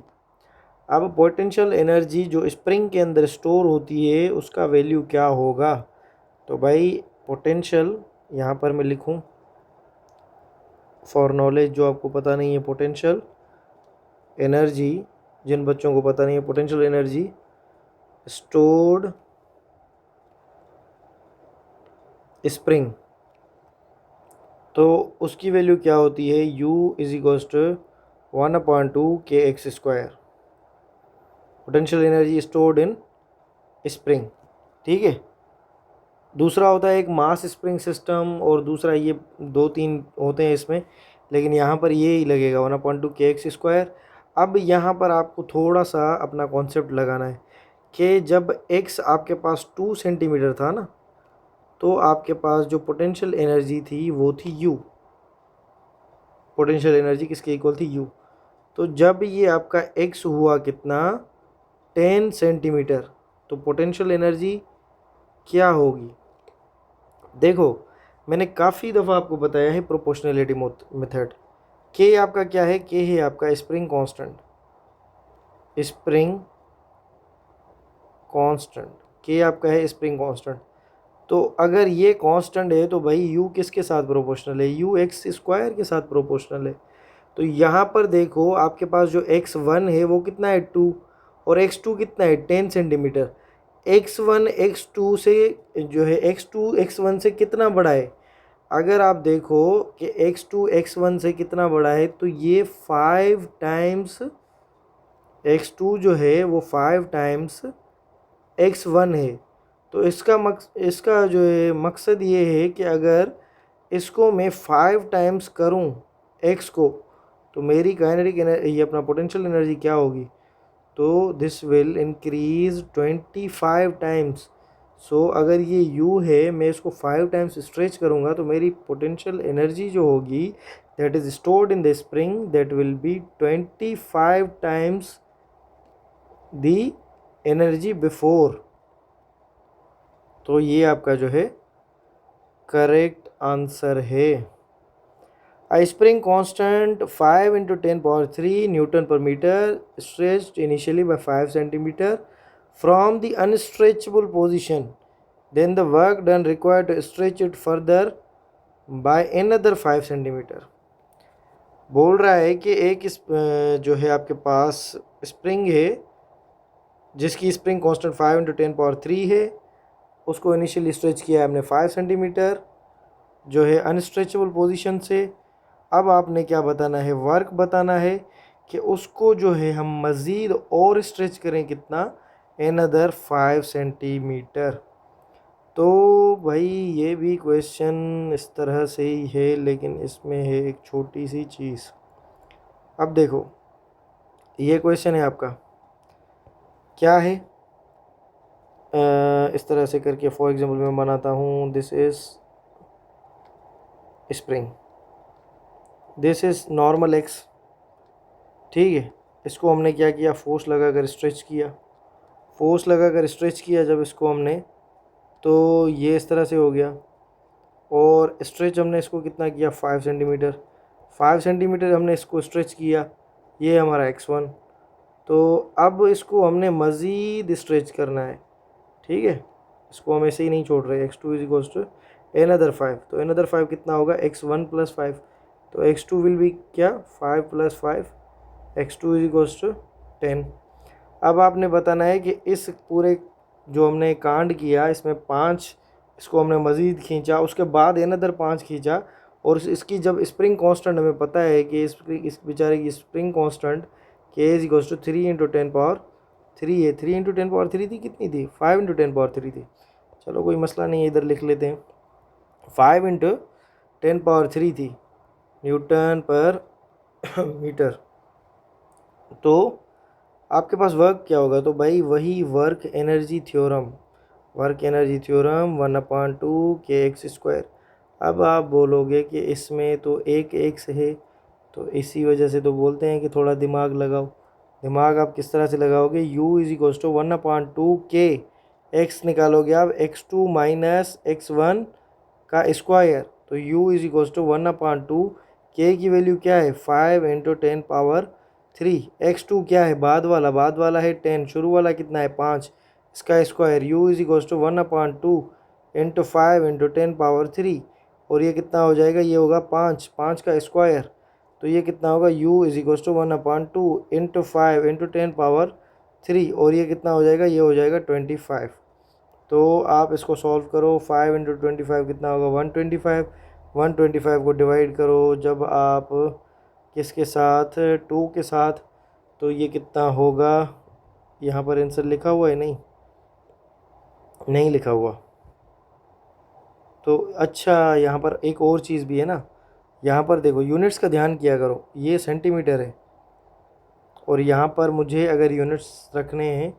अब पोटेंशियल एनर्जी जो स्प्रिंग के अंदर स्टोर होती है उसका वैल्यू क्या होगा? तो भाई पोटेंशियल यहाँ पर मैं लिखूँ फॉर नॉलेज, जो आपको पता नहीं है, पोटेंशियल एनर्जी, जिन बच्चों को पता नहीं है, पोटेंशियल एनर्जी स्टोर्ड स्प्रिंग, तो उसकी वैल्यू क्या होती है, U is equals to 1/2 kx²। Potential energy stored in spring, ठीक है। दूसरा होता है एक मास स्प्रिंग सिस्टम, और दूसरा ये 2-3 होते हैं इसमें, लेकिन यहाँ पर ये ही लगेगा 1/2 kx²। अब यहाँ पर आपको थोड़ा सा अपना कॉन्सेप्ट लगाना है कि जब x आपके पास 2 सेंटीमीटर था ना, तो आपके पास जो पोटेंशियल एनर्जी थी वो थी U। पोटेंशियल एनर्जी किसके इक्वल थी U। तो जब ये आपका x हुआ कितना 10 सेंटीमीटर, तो पोटेंशियल एनर्जी क्या होगी? देखो, मैंने काफ़ी दफ़ा आपको बताया है प्रोपोर्शनलिटी मेथड। के आपका क्या है, के है आपका स्प्रिंग कांस्टेंट, स्प्रिंग कांस्टेंट, के आपका है स्प्रिंग कांस्टेंट। तो अगर ये कांस्टेंट है तो भाई यू किसके साथ प्रोपोर्शनल है, यू x² के साथ प्रोपोर्शनल है। तो यहाँ पर देखो आपके पास जो x1 है वो कितना है 2, और x2 कितना है 10 सेंटीमीटर। x1 x2 से जो है x2 x1 से कितना बड़ा है? अगर आप देखो कि x2 x1 से कितना बड़ा है, तो ये 5 टाइम्स x2 जो है वो 5 टाइम्स x1 है। तो इसका जो है मकसद ये है कि अगर इसको मैं 5 टाइम्स करूं x को, तो मेरी काइनेटिक एनर्जी, ये अपना पोटेंशियल एनर्जी क्या होगी, तो दिस विल इंक्रीज 25 टाइम्स। सो अगर ये u है, मैं इसको 5 टाइम्स स्ट्रेच करूँगा तो मेरी पोटेंशियल एनर्जी जो होगी that is stored in the spring that will be 25 times the energy before. तो ये आपका जो है करेक्ट आंसर है। A spring constant 5 into 10 power 3 Newton per meter stretched initially by 5 centimeter from the unstretchable position. Then the work done required to stretch it further by another 5 centimeter. बोल रहा है कि एक जो है आपके पास स्प्रिंग है जिसकी स्प्रिंग कांस्टेंट 5 into 10 पावर 3 है, उसको इनिशियली स्ट्रेच किया है हमने 5 सेंटीमीटर जो है अनस्ट्रेचेबल पोजीशन से। अब आपने क्या बताना है, वर्क बताना है कि उसको जो है हम मज़ीद और स्ट्रेच करें कितना, अनदर 5 सेंटीमीटर। तो भाई ये भी क्वेश्चन इस तरह से ही है, लेकिन इसमें है एक छोटी सी चीज़। अब देखो ये क्वेश्चन है आपका, क्या है, इस तरह से करके फॉर एग्जांपल मैं बनाता हूँ, this is spring, this is normal x, ठीक है। इसको हमने क्या किया, फोर्स लगाकर स्ट्रेच किया, फोर्स लगाकर स्ट्रेच किया जब इसको हमने, तो ये इस तरह से हो गया। और स्ट्रेच हमने इसको कितना किया, 5 सेंटीमीटर, 5 सेंटीमीटर हमने इसको स्ट्रेच किया, ये हमारा x1। तो अब इसको हमने मज़ीद स्ट्रेच करना है, ठीक है, इसको हम ऐसे ही नहीं छोड़ रहे। x2 is equals to another 5, तो अनदर 5 कितना होगा, x1 प्लस 5, तो x2 विल बी क्या, 5 plus 5, x2 is equals to 10। अब आपने बताना है कि इस पूरे जो हमने कांड किया इसमें 5 इसको हमने मज़ीद खींचा, उसके बाद अनदर 5 खींचा, और इसकी जब स्प्रिंग कांस्टेंट हमें पता है कि इस बेचारे की spring constant K is equals to 3 into 10 power 3 है। 3 इंटू 10 पावर 3 थी, कितनी थी, 5 इंटू 10 पावर 3 थी। चलो कोई मसला नहीं है, इधर लिख लेते हैं, 5 इंटू 10 पावर 3 थी न्यूटन पर मीटर। तो आपके पास वर्क क्या होगा, तो भाई वही work energy theorem, work energy theorem 1/2 kx²। अब आप बोलोगे कि इसमें तो एक एक्स है, तो इसी वजह से तो बोलते हैं कि थोड़ा दिमाग लगाओ। दिमाग आप किस तरह से लगाओगे, u is equals to 1/2 k, x निकालोगे आप x2 माइनस x1 का स्क्वायर, तो u is equals to 1/2 k की वैल्यू क्या है, 5 इंटू 10 पावर 3, x2 क्या है, बाद वाला है 10, शुरू वाला कितना है 5, इसका square, u is equals to 1/2 into 5 into 10 power 3, और ये कितना हो जाएगा, ये होगा 5, 5 का स्क्वायर, तो ये कितना होगा, u is equals to 1/2 into 5 into 10 power 3, और ये कितना हो जाएगा, ये हो जाएगा 25। तो आप इसको सॉल्व करो, 5 इंटू 25 कितना होगा, 125, 125 को डिवाइड करो जब आप किसके साथ, 2 के साथ, तो ये कितना होगा, यहाँ पर आंसर लिखा हुआ है, नहीं लिखा हुआ, तो अच्छा यहाँ पर एक और चीज़ भी है ना, यहाँ पर देखो यूनिट्स का ध्यान किया करो, ये सेंटीमीटर है, और यहाँ पर मुझे अगर यूनिट्स रखने हैं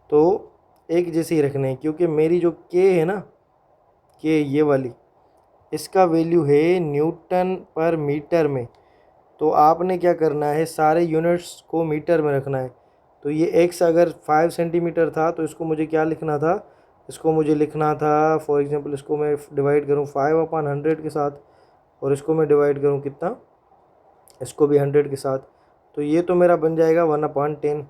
तो एक जैसे ही रखने हैं, क्योंकि मेरी जो के है ना, के ये वाली, इसका वैल्यू है न्यूटन पर मीटर में, तो आपने क्या करना है, सारे यूनिट्स को मीटर में रखना है। तो ये x अगर 5 सेंटीमीटर था तो इसको मुझे क्या लिखना था, इसको मुझे लिखना था फॉर एग्जांपल, इसको मैं डिवाइड करूँ 5/100 के साथ, और इसको मैं डिवाइड करूँ कितना, इसको भी 100 के साथ, तो ये तो मेरा बन जाएगा 1/10,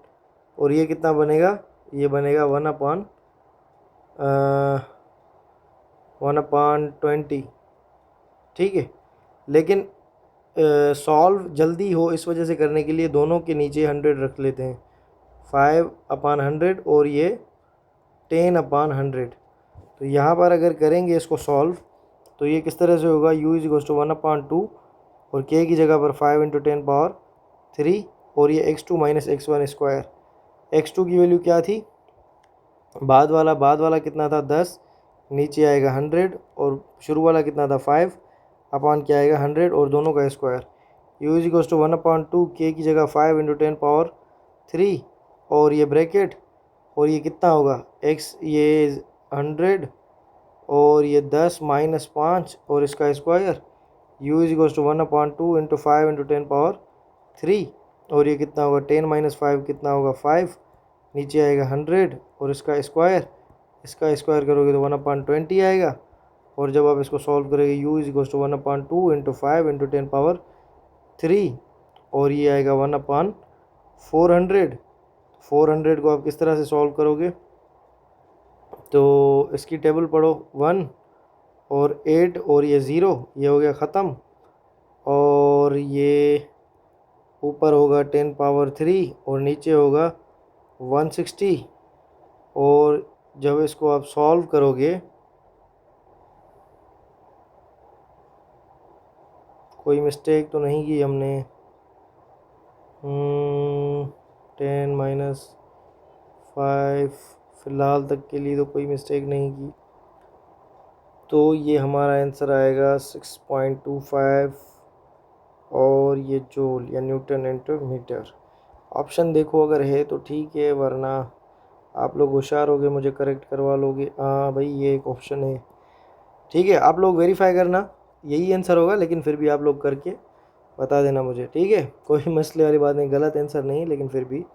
और ये कितना बनेगा, ये बनेगा 1/20, ठीक है। लेकिन सॉल्व जल्दी हो इस वजह से करने के लिए दोनों के नीचे 100 रख लेते हैं, 5/100 और ये 10/100। तो यहाँ पर अगर करेंगे इसको सॉल्व, तो ये किस तरह से होगा, u इज इक्वल्स टू 1/2 और k की जगह पर 5 इंटू 10 पावर 3, और ये x2 minus x1 square, x2 की वैल्यू क्या थी, बाद वाला कितना था 10, नीचे आएगा 100, और शुरू वाला कितना था 5, अपान क्या आएगा 100 और दोनों का square. u is equals to 1/2 k की जगह 5 × 10⁻³ और ये ब्रैकेट और ये कितना होगा x, ये 100 और ये 10 - 5 और इसका square. u is equals to 1/2 × 5 × 10⁻³ और ये कितना होगा 10 - 5 कितना होगा 5, नीचे आएगा 100 और इसका स्क्वायर करोगे तो 1/20 आएगा। और जब आप इसको सॉल्व करेंगे u इज इक्वल्स टू 1/2 × 5 × 10⁻³ और ये आएगा 1/400। 400 को आप किस तरह से सॉल्व करोगे, तो इसकी टेबल पढ़ो 1 और 8 और ये 0, ये हो गया ख़त्म और ये ऊपर होगा 10⁻³ और नीचे होगा 160। और जब इसको आप सॉल्व करोगे, कोई मिस्टेक तो नहीं की हमने, 10 - 5 फ़िलहाल तक के लिए तो कोई मिस्टेक नहीं की, तो ये हमारा आंसर आएगा 6.25 और ये जूल या न्यूटन इंटू मीटर। ऑप्शन देखो अगर है तो ठीक है, वरना आप लोग होशियार होगे मुझे करेक्ट करवा लोगे। हाँ भाई ये एक ऑप्शन है, ठीक है। आप लोग वेरीफाई करना, यही आंसर होगा, लेकिन फिर भी आप लोग करके बता देना मुझे, ठीक है। कोई मसले वाली बात नहीं, गलत आंसर नहीं, लेकिन फिर भी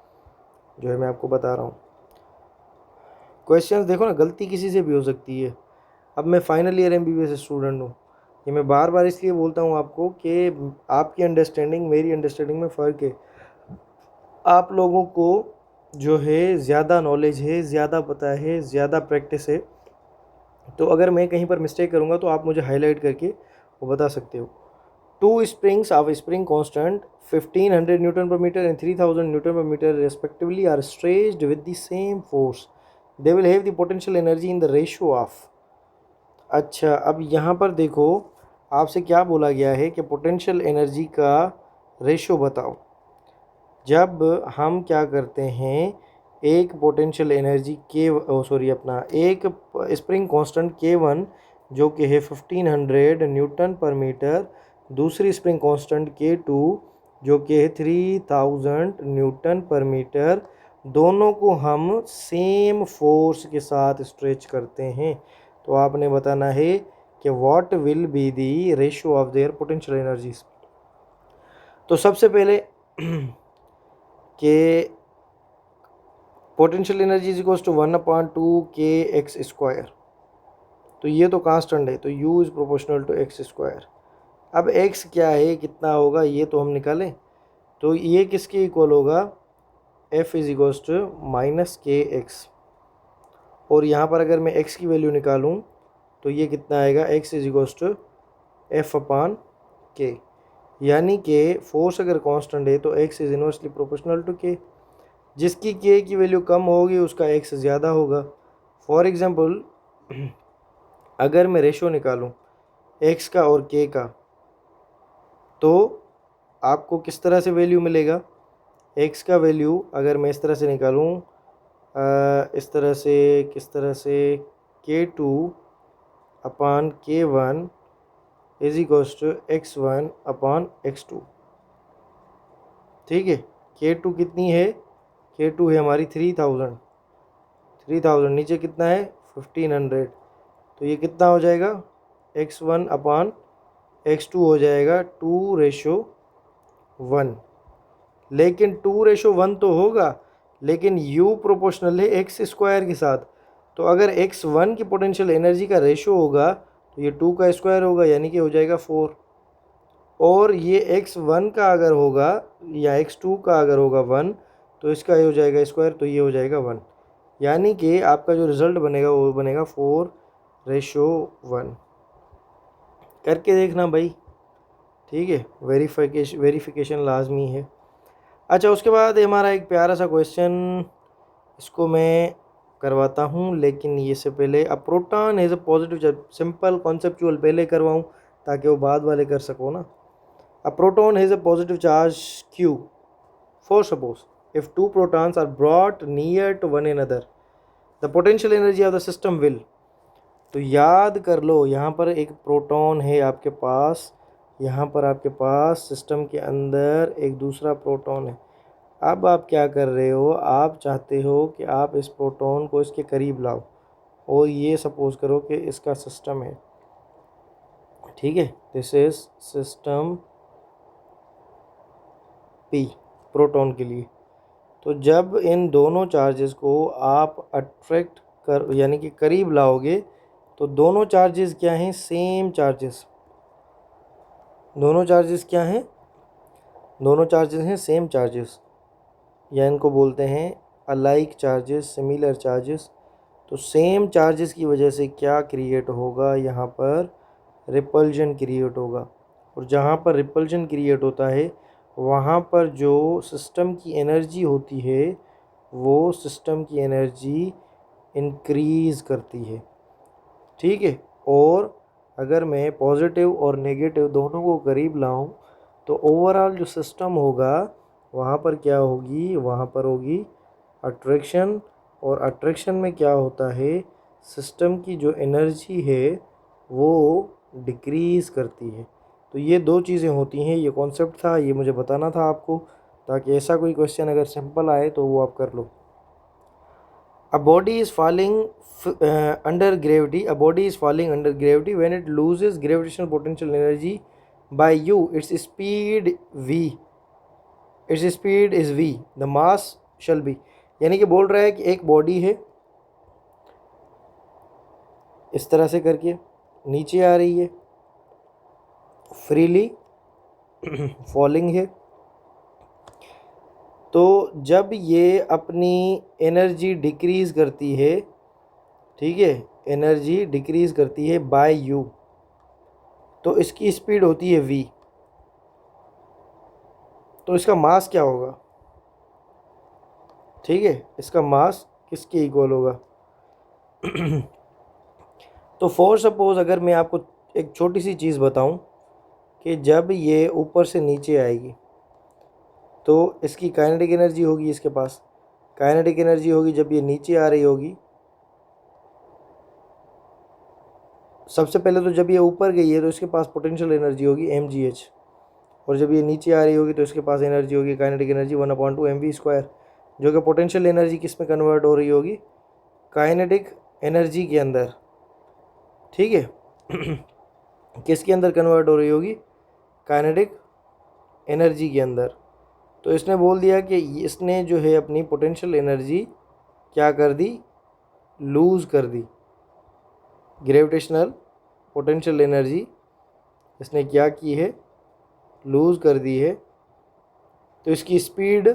जो है मैं आपको बता रहा हूँ। क्वेश्चंस देखो ना, गलती किसी से भी हो सकती है। अब मैं फाइनल ईयर MBBS स्टूडेंट हूँ, ये मैं बार बार इसलिए बोलता हूँ आपको कि आपकी अंडरस्टैंडिंग मेरी अंडरस्टैंडिंग में फ़र्क है। आप लोगों को जो है ज़्यादा नॉलेज है, ज़्यादा पता है, ज़्यादा प्रैक्टिस है, तो अगर मैं कहीं पर मिस्टेक करूँगा तो आप मुझे हाईलाइट करके वो बता सकते हो। 2 springs of a spring constant 1500 Newton per meter and 3000 Newton per meter respectively are stretched with the same force. They will have the potential energy in the ratio of। अच्छा, अब यहाँ पर देखो आपसे क्या बोला गया है कि पोटेंशियल एनर्जी का रेशो बताओ। जब हम क्या करते हैं, एक पोटेंशियल एनर्जी एक स्प्रिंग कांस्टेंट K1 जो कि है 1500 न्यूटन पर मीटर, दूसरी स्प्रिंग कांस्टेंट K2 जो कि है 3000 न्यूटन पर मीटर, दोनों को हम सेम फोर्स के साथ स्ट्रेच करते हैं। तो आपने बताना है कि what will be the ratio of their potential energies. तो सबसे पहले कि potential energy is equals to 1/2 kx²। तो ये तो कांस्टेंट है, तो u is proportional to x²। अब x क्या है, कितना होगा, ये तो हम निकालें। तो ये किसके इक्वल होगा, f is equals to -kx। और यहाँ पर अगर मैं x की वैल्यू निकालूँ तो ये कितना आएगा, x is equals to f/k। यानी कि फोर्स अगर कांस्टेंट है तो x is inversely proportional to k। जिसकी k की वैल्यू कम होगी उसका x ज़्यादा होगा। फॉर एग्ज़ाम्पल अगर मैं रेशो निकालूं x का और k का, तो आपको किस तरह से वैल्यू मिलेगा, x का वैल्यू अगर मैं इस तरह से निकालूं, इस तरह से, किस तरह से, K2/K1 is equals to x1/x2। ठीक है, K2 कितनी है, K2 है हमारी 3000, नीचे कितना है 1500, तो ये कितना हो जाएगा x1/x2 हो जाएगा 2:1। लेकिन 2:1 तो होगा, लेकिन u प्रोपोर्शनल है x² के साथ। तो अगर x1 की पोटेंशियल एनर्जी का रेशो होगा तो ये 2 का स्क्वायर होगा, यानी कि हो जाएगा 4। और ये x1 का अगर होगा या x2 का अगर होगा 1 तो इसका ये हो जाएगा स्क्वायर, तो ये हो जाएगा 1। यानी कि आपका जो रिज़ल्ट बनेगा वो बनेगा 4:1। करके देखना भाई, ठीक है। वेरिफिकेशन लाजमी है। अच्छा, उसके बाद हमारा एक प्यारा सा क्वेश्चन, इसको मैं करवाता हूँ, लेकिन ये से पहले a proton as a positive, simple conceptual पहले करवाऊँ ताकि वो बाद वाले कर सको ना। A proton has a positive charge Q। For suppose if two protons are brought near to one another, the potential energy of the system will। तो याद कर लो, यहाँ पर एक प्रोटॉन है आपके पास, यहाँ पर आपके पास सिस्टम के अंदर एक दूसरा प्रोटॉन है। अब आप क्या कर रहे हो, आप चाहते हो कि आप इस प्रोटॉन को इसके करीब लाओ, और ये सपोज करो कि इसका सिस्टम है, ठीक है। This is system P proton के लिए। तो जब इन दोनों चार्जेस को आप अट्रैक्ट कर यानी कि करीब लाओगे, तो दोनों चार्जेस क्या हैं, सेम चार्जेस। दोनों चार्जेस क्या हैं, दोनों चार्जेस हैं सेम चार्जेस, या इनको बोलते हैं अलाइक चार्जेस, सिमिलर चार्जेस। तो सेम चार्जेस की वजह से क्या क्रिएट होगा, यहाँ पर रिपल्जन क्रिएट होगा। और जहाँ पर रिपल्जन क्रिएट होता है, वहाँ पर जो सिस्टम की एनर्जी होती है, वो सिस्टम की एनर्जी इंक्रीज़ करती है, ठीक है। और अगर मैं पॉजिटिव और नेगेटिव दोनों को करीब लाऊं, तो ओवरऑल जो सिस्टम होगा, वहाँ पर क्या होगी, वहाँ पर होगी अट्रैक्शन। और अट्रैक्शन में क्या होता है, सिस्टम की जो एनर्जी है वो डिक्रीज़ करती है। तो ये दो चीज़ें होती हैं, ये कॉन्सेप्ट था, ये मुझे बताना था आपको, ताकि ऐसा कोई क्वेश्चन अगर सिंपल आए तो वो आप कर लो। A body is falling under gravity. A body is falling under gravity when it loses gravitational potential energy by u. Its speed v. Its speed is v. The mass shall be. यानी कि बोल रहा है कि एक body है, इस तरह से करके नीचे आ रही है, फ्रीली फॉलिंग है। तो जब ये अपनी एनर्जी डिक्रीज़ करती है, ठीक है, एनर्जी डिक्रीज़ करती है बाय यू, तो इसकी स्पीड होती है v। तो इसका मास क्या होगा, ठीक है, इसका मास किसके इक्वल होगा। तो फॉर सपोज अगर मैं आपको एक छोटी सी चीज़ बताऊं कि जब ये ऊपर से नीचे आएगी, तो इसकी काइनेटिक एनर्जी होगी, इसके पास काइनेटिक एनर्जी होगी जब ये नीचे आ रही होगी। सबसे पहले तो जब ये ऊपर गई है तो इसके पास पोटेंशियल एनर्जी होगी mgh, और जब ये नीचे आ रही होगी तो इसके पास एनर्जी होगी काइनेटिक एनर्जी 1/2 mv², जो कि पोटेंशियल एनर्जी किस में कन्वर्ट हो रही होगी, काइनेटिक एनर्जी के अंदर, ठीक है। किसके अंदर कन्वर्ट हो रही होगी, काइनेटिक एनर्जी के अंदर। तो इसने बोल दिया कि इसने जो है अपनी पोटेंशियल एनर्जी क्या कर दी, लूज़ कर दी। ग्रेविटेशनल पोटेंशियल एनर्जी इसने क्या की है, लूज़ कर दी है। तो इसकी स्पीड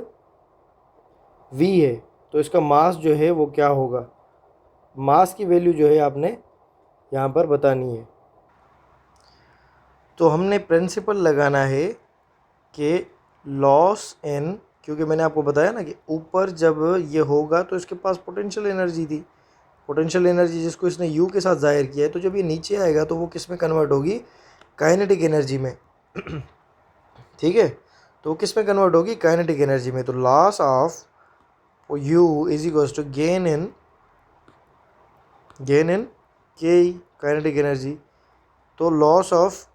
v है, तो इसका मास जो है वो क्या होगा, मास की वैल्यू जो है आपने यहाँ पर बतानी है। तो हमने प्रिंसिपल लगाना है कि लॉस n, क्योंकि मैंने आपको बताया ना कि ऊपर जब ये होगा तो इसके पास पोटेंशियल एनर्जी थी, पोटेंशियल एनर्जी जिसको इसने u के साथ ज़ाहिर किया है। तो जब ये नीचे आएगा तो वो किस में कन्वर्ट होगी, काइनेटिक एनर्जी में, ठीक है। तो किस में कन्वर्ट होगी, काइनेटिक एनर्जी में। तो loss of u is equals to gain in K kinetic energy. तो लॉस ऑफ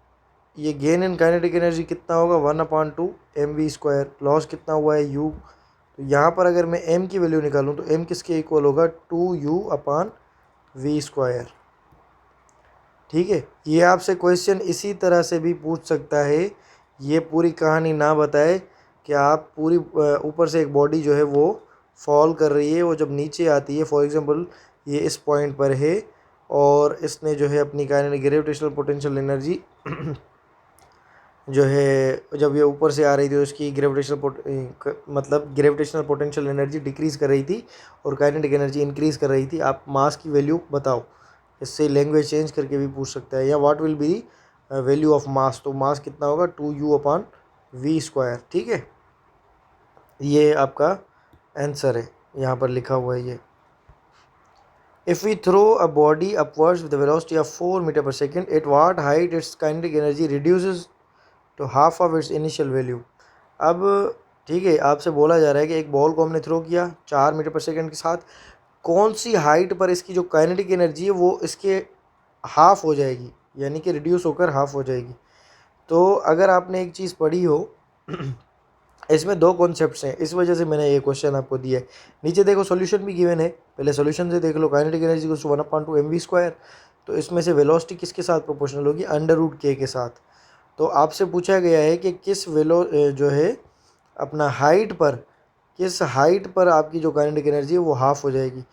ये गेन इन काइनेटिक एनर्जी कितना होगा, 1/2 mv²। लॉस कितना हुआ है, u। तो यहाँ पर अगर मैं m की वैल्यू निकालूँ तो m किसके इक्वल होगा, 2u/v², ठीक है। ये आपसे क्वेश्चन इसी तरह से भी पूछ सकता है, ये पूरी कहानी ना बताए कि आप पूरी ऊपर से एक बॉडी जो है वो फॉल कर रही है, वो जब नीचे आती है, फॉर एग्जांपल ये इस पॉइंट पर है, और इसने जो है अपनी काइनेटिक ग्रेविटेशनल पोटेंशियल एनर्जी जो है जब ये ऊपर से आ रही थी तो इसकी मतलब ग्रेविटेशनल पोटेंशियल एनर्जी डिक्रीज़ कर रही थी और काइनेटिक एनर्जी इंक्रीज़ कर रही थी। आप मास की वैल्यू बताओ, इससे लैंग्वेज चेंज करके भी पूछ सकता है, या what will be value of mass. तो मास कितना होगा, 2u/v², ठीक है। ये आपका आंसर है, यहाँ पर लिखा हुआ है ये। If we throw a body upwards with a velocity of 4 metre पर second, at what height its kinetic energy reduces to half of its initial value। अब ठीक है, आपसे बोला जा रहा है कि एक बॉल को हमने थ्रो किया 4 मीटर पर सेकेंड के साथ, कौन सी हाइट पर इसकी जो काइनेटिक एनर्जी है वो इसके हाफ़ हो जाएगी, यानी कि रिड्यूस होकर हाफ़ हो जाएगी। तो अगर आपने एक चीज़ पढ़ी हो इसमें दो कॉन्सेप्ट्स हैं, इस वजह से मैंने ये क्वेश्चन आपको दिया है। नीचे देखो सॉल्यूशन भी गिवन है, पहले सॉल्यूशन से देख लो। काइनेटिक एनर्जी को 1/2 mv², तो इसमें से वेलोसिटी किसके साथ प्रोपोर्शनल होगी, √k के साथ। तो आपसे पूछा गया है कि किस जो है अपना हाइट पर, किस हाइट पर आपकी जो काइनेटिक एनर्जी है वो हाफ़ हो जाएगी।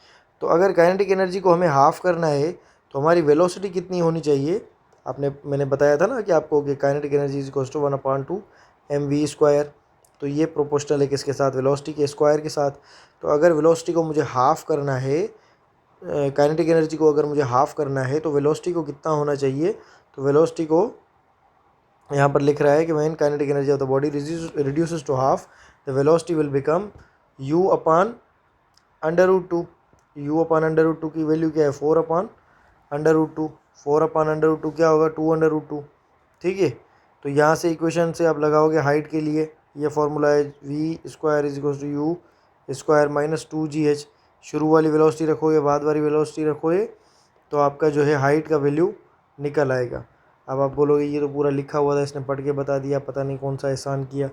तो अगर काइनेटिक एनर्जी को हमें हाफ़ करना है तो हमारी वेलोसिटी कितनी होनी चाहिए, मैंने बताया था ना कि आपको कि kinetic energy is equals to 1/2 mv²। तो ये प्रोपोर्शनल है किसके साथ, वेलोसिटी के स्क्वायर के साथ। तो अगर वेलोसिटी को मुझे हाफ़ करना है, काइनेटिक एनर्जी को अगर मुझे हाफ़ करना है तो वेलोसिटी को कितना होना चाहिए, तो वेलोसिटी को यहाँ पर लिख रहा है कि when kinetic energy of the body reduces to half the velocity will become u upon √2। u upon √2 की वैल्यू क्या है, 4/√2। 4/√2 क्या होगा, 2/√2। ठीक है, तो यहाँ से इक्वेशन से आप लगाओगे हाइट के लिए, ये फार्मूला है v² is equal to U square minus 2gh। शुरू वाली वेलोसिटी रखोगे, बाद वाली वेलोसिटी रखोगे, तो आपका जो है हाइट का वैल्यू निकल आएगा। अब आप बोलोगे ये तो पूरा लिखा हुआ था, इसने पढ़ के बता दिया, पता नहीं कौन सा एहसान किया।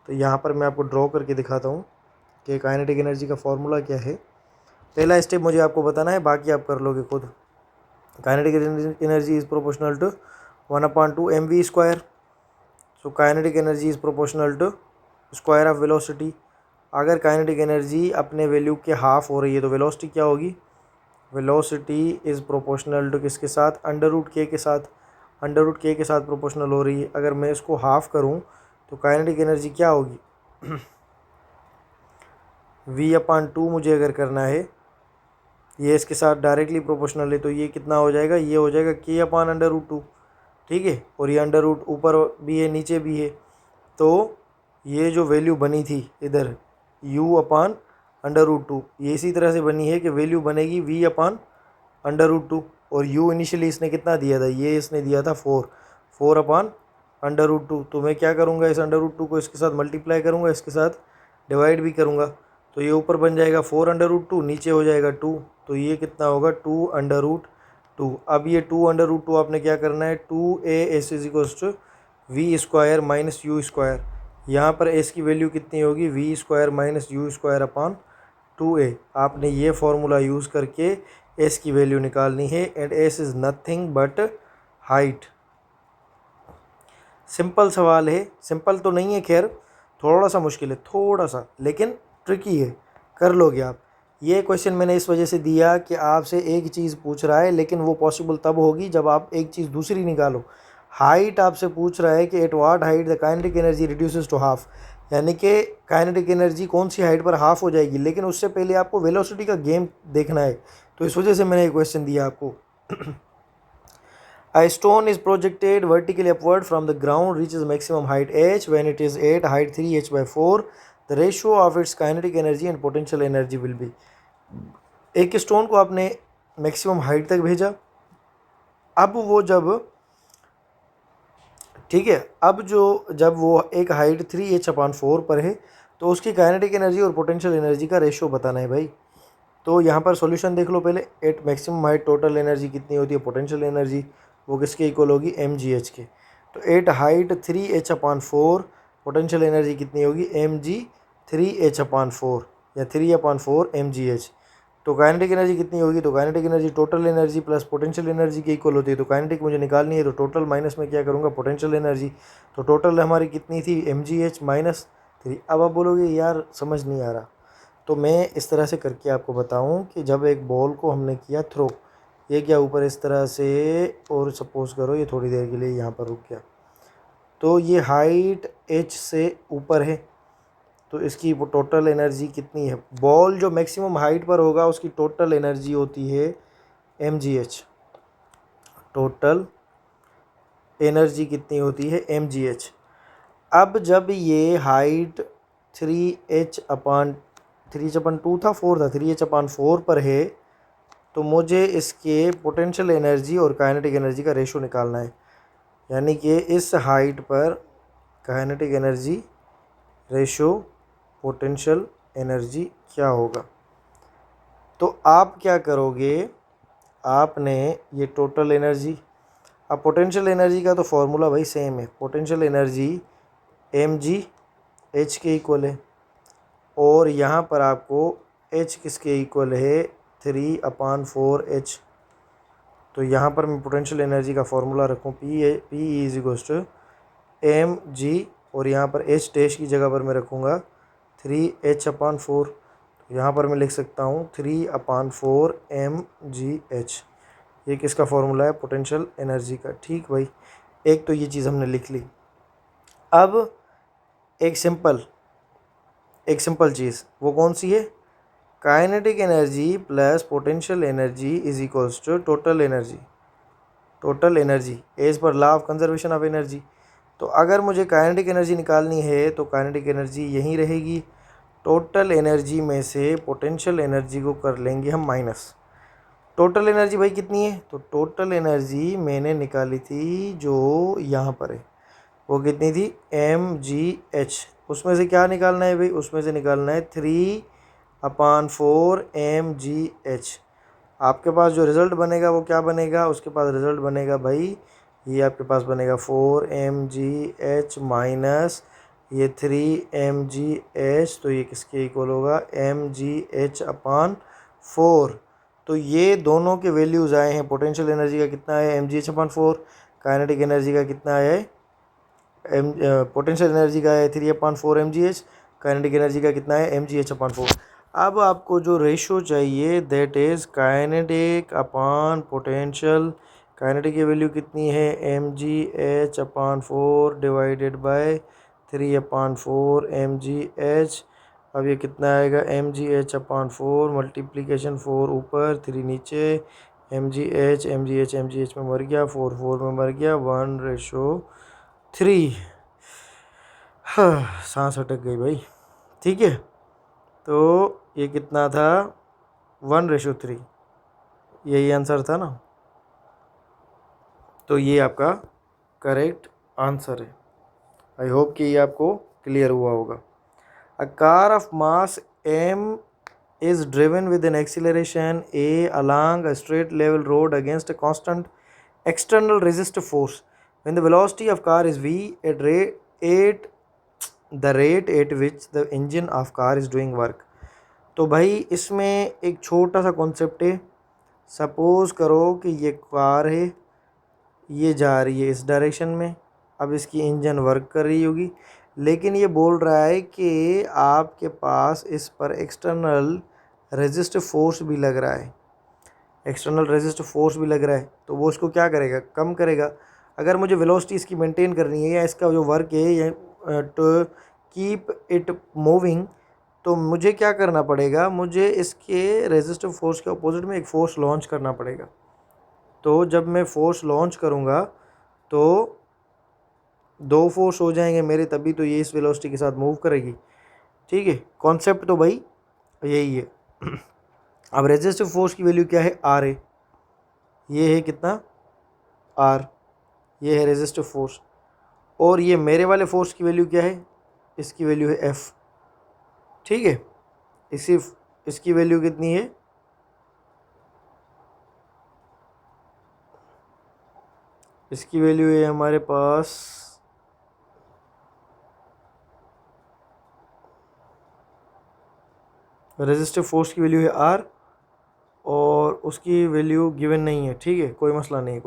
तो यहाँ पर मैं आपको ड्रॉ करके दिखाता हूँ कि काइनेटिक एनर्जी का फॉर्मूला क्या है। पहला स्टेप मुझे आपको बताना है, बाकी आप कर लोगे खुद। Kinetic energy is proportional to 1/2 mv²। So kinetic energy is proportional to square of velocity. अगर काइनेटिक एनर्जी अपने वैल्यू के हाफ हो रही है तो वेलोसिटी क्या होगी, वेलोसिटी इज़ प्रोपोर्शनल टू किसके साथ, √k के साथ। √k के साथ प्रोपोर्शनल हो रही है। अगर मैं इसको हाफ करूं तो काइनेटिक एनर्जी क्या होगी v/2 मुझे अगर करना है, ये इसके साथ डायरेक्टली प्रोपोर्शनल है, तो ये कितना हो जाएगा, ये हो जाएगा k/√2। ठीक है, और ये अंडर रूट ऊपर भी है नीचे भी है, तो ये जो वैल्यू बनी थी इधर u/√2, ये इसी तरह से बनी है कि वैल्यू बनेगी v/√2। और u इनिशियली इसने कितना दिया था, ये इसने दिया था 4/√2। तो मैं क्या करूँगा, इस √2 को इसके साथ मल्टीप्लाई करूँगा, इसके साथ डिवाइड भी करूँगा, तो ये ऊपर बन जाएगा 4/√2, नीचे हो जाएगा 2, तो ये कितना होगा 2/√2। अब ये 2/√2 आपने क्या करना है, 2a is equals to v² minus u²। यहाँ पर s की वैल्यू कितनी होगी, v² माइनस u²/2a। आपने ये फॉर्मूला यूज़ करके s की वैल्यू निकालनी है, and s is nothing but height. Simple सवाल है, सिंपल तो नहीं है, खैर थोड़ा सा मुश्किल है, थोड़ा सा, लेकिन ट्रिकी है, कर लोगे आप। ये क्वेश्चन मैंने इस वजह से दिया कि आपसे एक चीज़ पूछ रहा है, लेकिन वो पॉसिबल तब होगी जब आप एक चीज़ दूसरी निकालो। हाइट आपसे पूछ रहा है कि at what height the kinetic energy reduces to half, यानी कि काइनेटिक एनर्जी कौन सी हाइट पर हाफ हो जाएगी, लेकिन उससे पहले आपको वेलोसिटी का गेम देखना है, तो इस वजह से मैंने ये क्वेश्चन दिया आपको। A stone is projected vertically upward from the ground, reaches maximum height h when it is at height 3h/4. The ratio of its kinetic energy and potential energy will be। एक stone को आपने maximum height तक भेजा, अब वो जब, ठीक है, अब जब वो एक हाइट 3h/4 पर है, तो उसकी काइनेटिक एनर्जी और पोटेंशियल एनर्जी का रेशियो बताना है भाई। तो यहाँ पर सॉल्यूशन देख लो पहले। At maximum height total energy कितनी होती है, पोटेंशियल एनर्जी, वो किसके इक्वल होगी, mgh के। तो eight height 3h/4 potential energy कितनी होगी, mg 3h/4 या 3/4 mgh। तो काइनेटिक एनर्जी कितनी होगी, तो kinetic energy total energy plus potential energy के इक्वल होती है। तो काइनेटिक मुझे निकालनी है, तो टोटल माइनस में क्या करूँगा, पोटेंशियल एनर्जी। तो टोटल हमारी कितनी थी, mgh माइनस 3। अब आप बोलोगे यार समझ नहीं आ रहा, तो मैं इस तरह से करके आपको बताऊं कि जब एक बॉल को हमने किया थ्रो, ये क्या ऊपर इस तरह से, और सपोज़ करो ये थोड़ी देर के लिए यहाँ पर रुक गया, तो ये हाइट h से ऊपर है, तो इसकी वो टोटल एनर्जी कितनी है, बॉल जो मैक्सिमम हाइट पर होगा उसकी टोटल एनर्जी होती है mgh। टोटल एनर्जी कितनी होती है, mgh। अब जब ये हाइट 3h/2 था, 4 था, 3h/4 पर है, तो मुझे इसके पोटेंशियल एनर्जी और काइनेटिक एनर्जी का रेशो निकालना है, यानी कि इस हाइट पर kinetic energy ratio potential energy क्या होगा। तो आप क्या करोगे, आपने ये टोटल एनर्जी, अब पोटेंशियल एनर्जी का तो फॉर्मूला भाई सेम है, पोटेंशियल एनर्जी mgh के इक्वल है, और यहाँ पर आपको h किसके इक्वल है, 3/4h। तो यहाँ पर मैं पोटेंशियल एनर्जी का फॉर्मूला रखूँ P is equals to mg, और यहाँ पर h डैश की जगह पर मैं रखूँगा 3h/4। तो यहाँ पर मैं लिख सकता हूँ 3/4 mgh। ये किसका फॉर्मूला है, पोटेंशियल एनर्जी का। ठीक भाई, एक तो ये चीज़ हमने लिख ली। अब एक सिंपल चीज़, वो कौन सी है, kinetic energy plus potential energy is equals to total energy as per law of conservation of energy. तो अगर मुझे काइनेटिक एनर्जी निकालनी है तो काइनेटिक एनर्जी यहीं रहेगी, टोटल एनर्जी में से पोटेंशियल एनर्जी को कर लेंगे हम माइनस। टोटल एनर्जी भाई कितनी है, तो टोटल एनर्जी मैंने निकाली थी जो यहाँ पर है, वो कितनी थी, mgh। उसमें से क्या निकालना है भाई, उसमें से निकालना है 3/4 mgh। आपके पास जो रिज़ल्ट बनेगा वो क्या बनेगा, उसके पास रिज़ल्ट बनेगा भाई, ये आपके पास बनेगा 4 mgh माइनस ये 3 mgh, तो ये किसके इक्वल होगा, mgh/4। तो ये दोनों के वैल्यूज़ आए हैं, पोटेंशियल एनर्जी का कितना है mgh/4, काइनेटिक एनर्जी का कितना है, पोटेंशियल एनर्जी का है 3/4 mgh, काइनेटिक एनर्जी का कितना है mgh/4। अब आपको जो रेशो चाहिए that is kinetic upon potential. Kinetic की वैल्यू कितनी है, mgh/4 डिवाइडेड बाय 3/4 mgh। अब ये कितना आएगा, mgh/4 मल्टीप्लिकेशन 4 ऊपर 3 नीचे, mgh में मर गया, 4 में मर गया, 1:3। हाँ, सांस अटक गई भाई। ठीक है, तो ये कितना था, 1:3, यही आंसर था ना। तो ये आपका करेक्ट आंसर है। आई होप कि ये आपको क्लियर हुआ होगा। A car of mass m is driven with an acceleration a along a straight level road against a constant external resistive force when the velocity of car is v at the rate at which the engine of car is doing work। तो भाई इसमें एक छोटा सा concept है, suppose करो कि ये कार है, ये जा रही है इस डायरेक्शन में, अब इसकी इंजन वर्क कर रही होगी, लेकिन ये बोल रहा है कि आपके पास इस पर एक्सटर्नल रेजिस्टिव फोर्स भी लग रहा है, तो वो उसको क्या करेगा, कम करेगा। अगर मुझे वेलोसिटी इसकी मेंटेन करनी है या इसका जो वर्क है या टू कीप इट मूविंग, तो मुझे क्या करना पड़ेगा, मुझे इसके रेजिस्टिव फोर्स के अपोजिट में एक फोर्स लॉन्च करना पड़ेगा। तो जब मैं फोर्स लॉन्च करूँगा तो 2 फोर्स हो जाएंगे मेरे, तभी तो ये इस वेलोसिटी के साथ मूव करेगी। ठीक है, कॉन्सेप्ट तो भाई यही है। अब रेजिस्टिव फोर्स की वैल्यू क्या है, आर है, ये है कितना, आर, ये है रेजिस्टिव फोर्स, और ये मेरे वाले फोर्स की वैल्यू क्या है, इसकी वैल्यू है एफ। ठीक है, इसकी वैल्यू कितनी है, इसकी वैल्यू है हमारे पास रेजिस्टिव फोर्स की वैल्यू है आर, और उसकी वैल्यू गिवन नहीं है। ठीक है, कोई मसला नहीं।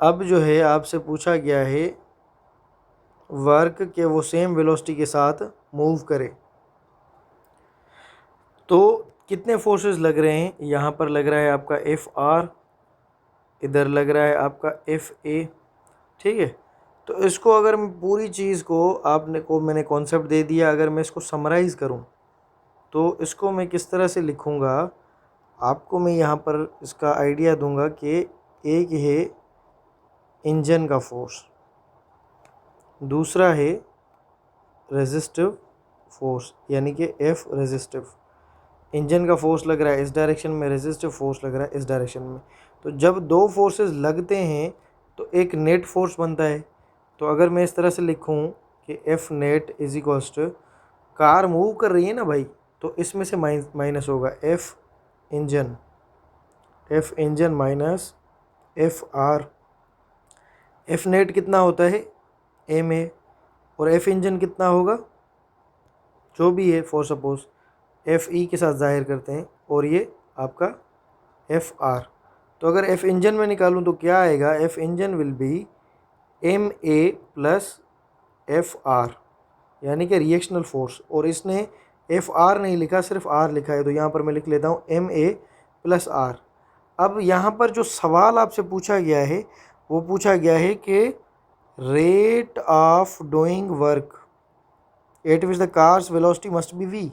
अब जो है आपसे पूछा गया है वर्क के वो सेम वेलोसिटी के साथ मूव करे, तो कितने फोर्सेस लग रहे हैं, यहाँ पर लग रहा है आपका एफ आर, इधर लग रहा है आपका एफ ए। ठीक है, तो इसको अगर मैं पूरी चीज़ को मैंने कॉन्सेप्ट दे दिया, अगर मैं इसको समराइज़ करूँ तो इसको मैं किस तरह से लिखूँगा, आपको मैं यहाँ पर इसका आइडिया दूंगा कि एक है इंजन का फोर्स, दूसरा है रेजिस्टिव फोर्स, यानी कि एफ रेजिस्टिव। इंजन का फोर्स लग रहा है इस डायरेक्शन में, रेजिस्टिव फोर्स लग रहा है इस डायरेक्शन में। तो जब दो फोर्सेस लगते हैं तो एक नेट फोर्स बनता है। तो अगर मैं इस तरह से लिखूं कि F net is equals to, car move कर रही है ना भाई, तो इसमें से माइनस होगा F engine minus F R. F net कितना होता है एम ए, और एफ इंजन कितना होगा जो भी है फॉर सपोज एफ ई के साथ जाहिर करते हैं, और ये आपका एफ आर। तो अगर एफ इंजन में निकालूं तो क्या आएगा, F engine will be M A plus F R, यानी कि रिएक्शनल फोर्स। और इसने एफ आर नहीं लिखा, सिर्फ आर लिखा है, तो यहाँ पर मैं लिख लेता हूँ एम ए प्लस आर। अब यहाँ पर जो सवाल आपसे पूछा गया है वो पूछा गया है कि rate of doing work at which the car's velocity must be V.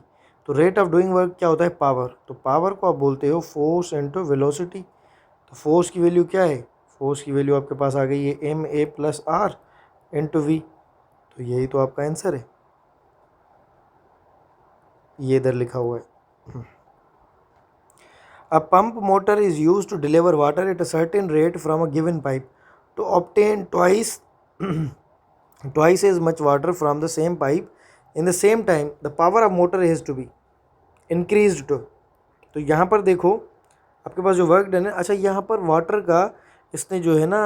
तो रेट ऑफ डूइंग वर्क क्या होता है, पावर। तो पावर को आप बोलते हो फोर्स इनटू वेलोसिटी। तो फोर्स की वैल्यू क्या है, फोर्स की वैल्यू आपके पास आ गई है M A plus R into V. तो यही तो आपका आंसर है, ये इधर लिखा हुआ है। A pump motor is used to deliver water at a certain rate from a given pipe to obtain twice as much water from the same pipe in the same time. The power of motor has to be increased to। तो यहाँ पर देखो आपके पास जो work done है, अच्छा यहाँ पर वाटर का इसने जो है ना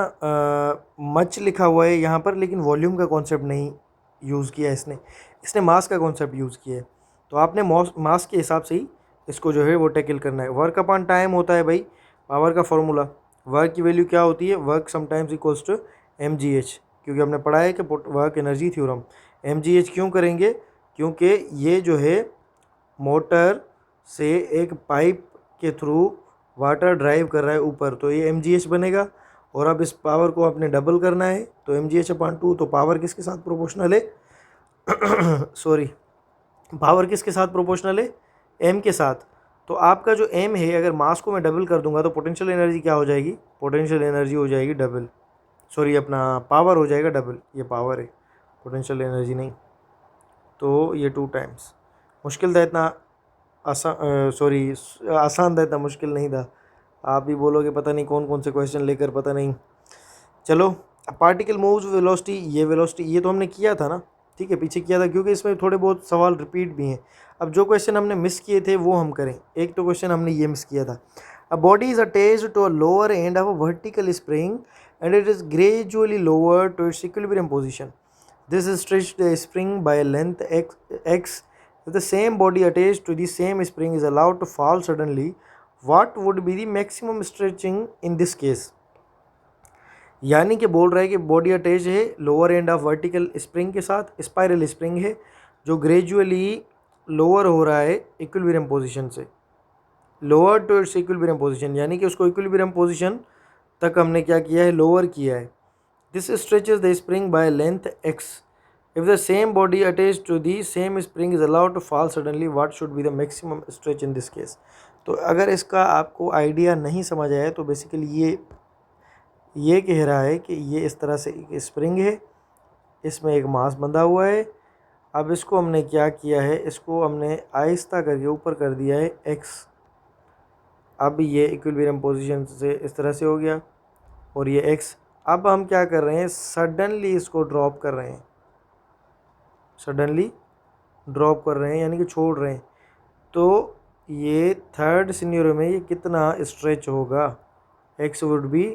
मच लिखा हुआ है यहाँ पर, लेकिन वॉल्यूम का कॉन्सेप्ट नहीं यूज़ किया इसने मास का कॉन्सेप्ट यूज़ किया है। तो आपने मास के हिसाब से ही इसको जो है वो टैकल करना है। वर्क अपॉन टाइम होता है भाई पावर का फॉर्मूला। वर्क की वैल्यू क्या होती है, work sometimes equals to M G H, क्योंकि हमने पढ़ा है कि work energy theorem. M G H क्यों करेंगे, क्योंकि ये जो है मोटर से एक पाइप के थ्रू वाटर ड्राइव कर रहा है ऊपर, तो ये एम जी एच बनेगा। और अब इस पावर को आपने डबल करना है, तो एम जी एच अपॉन 2। तो पावर किसके साथ प्रोपोर्शनल है सॉरी, पावर किसके साथ प्रोपोर्शनल है, एम के साथ। तो आपका जो एम है, अगर मास को मैं डबल कर दूंगा तो पोटेंशियल एनर्जी क्या हो जाएगी, पोटेंशियल एनर्जी हो जाएगी डबल, सॉरी अपना पावर हो जाएगा डबल। ये पावर है, पोटेंशियल एनर्जी नहीं। तो ये 2 टाइम्स। मुश्किल था इतना आसान था, इतना मुश्किल नहीं था। आप भी बोलोगे पता नहीं कौन कौन से क्वेश्चन लेकर, पता नहीं। चलो, पार्टिकल मूव्स वेलोसिटी, ये तो हमने किया था ना, ठीक है, पीछे किया था, क्योंकि इसमें थोड़े बहुत सवाल रिपीट भी हैं। अब जो क्वेश्चन हमने मिस किए थे वो हम करें। एक तो क्वेश्चन हमने ये मिस किया था, a body is attached to a lower end of a vertical spring and it is gradually lower to its equilibrium position. This is stretched the spring by length x। If the same body attached to the same spring is allowed to fall suddenly, what would be the maximum stretching in this case? यानी कि बोल रहा है कि body attach है lower end of vertical spring के साथ, spiral spring है जो ग्रेजुअली लोअर हो रहा है इक्विलिब्रियम पोजीशन से, lower to its equilibrium position, यानी कि उसको इक्विलिब्रियम पोजीशन तक हमने क्या किया है, लोअर किया है। This stretches the spring by length x। If the same body attached to the same spring is allowed to fall suddenly, what should be the maximum stretch in this case? तो अगर इसका आपको idea नहीं समझ आया तो basically ये कह रहा है कि ये इस तरह से एक स्प्रिंग है, इसमें एक मास बंधा हुआ है। अब इसको हमने क्या किया है, इसको हमने आहिस्ता करके ऊपर कर दिया है x। अब ये इक्विलिब्रियम पोजीशन से इस तरह से हो गया और ये x। अब हम क्या कर रहे हैं, सडनली इसको ड्रॉप कर रहे हैं, सडनली ड्रॉप कर रहे हैं यानी कि छोड़ रहे हैं। तो ये थर्ड सिनेरियो में ये कितना स्ट्रेच होगा, x वुड बी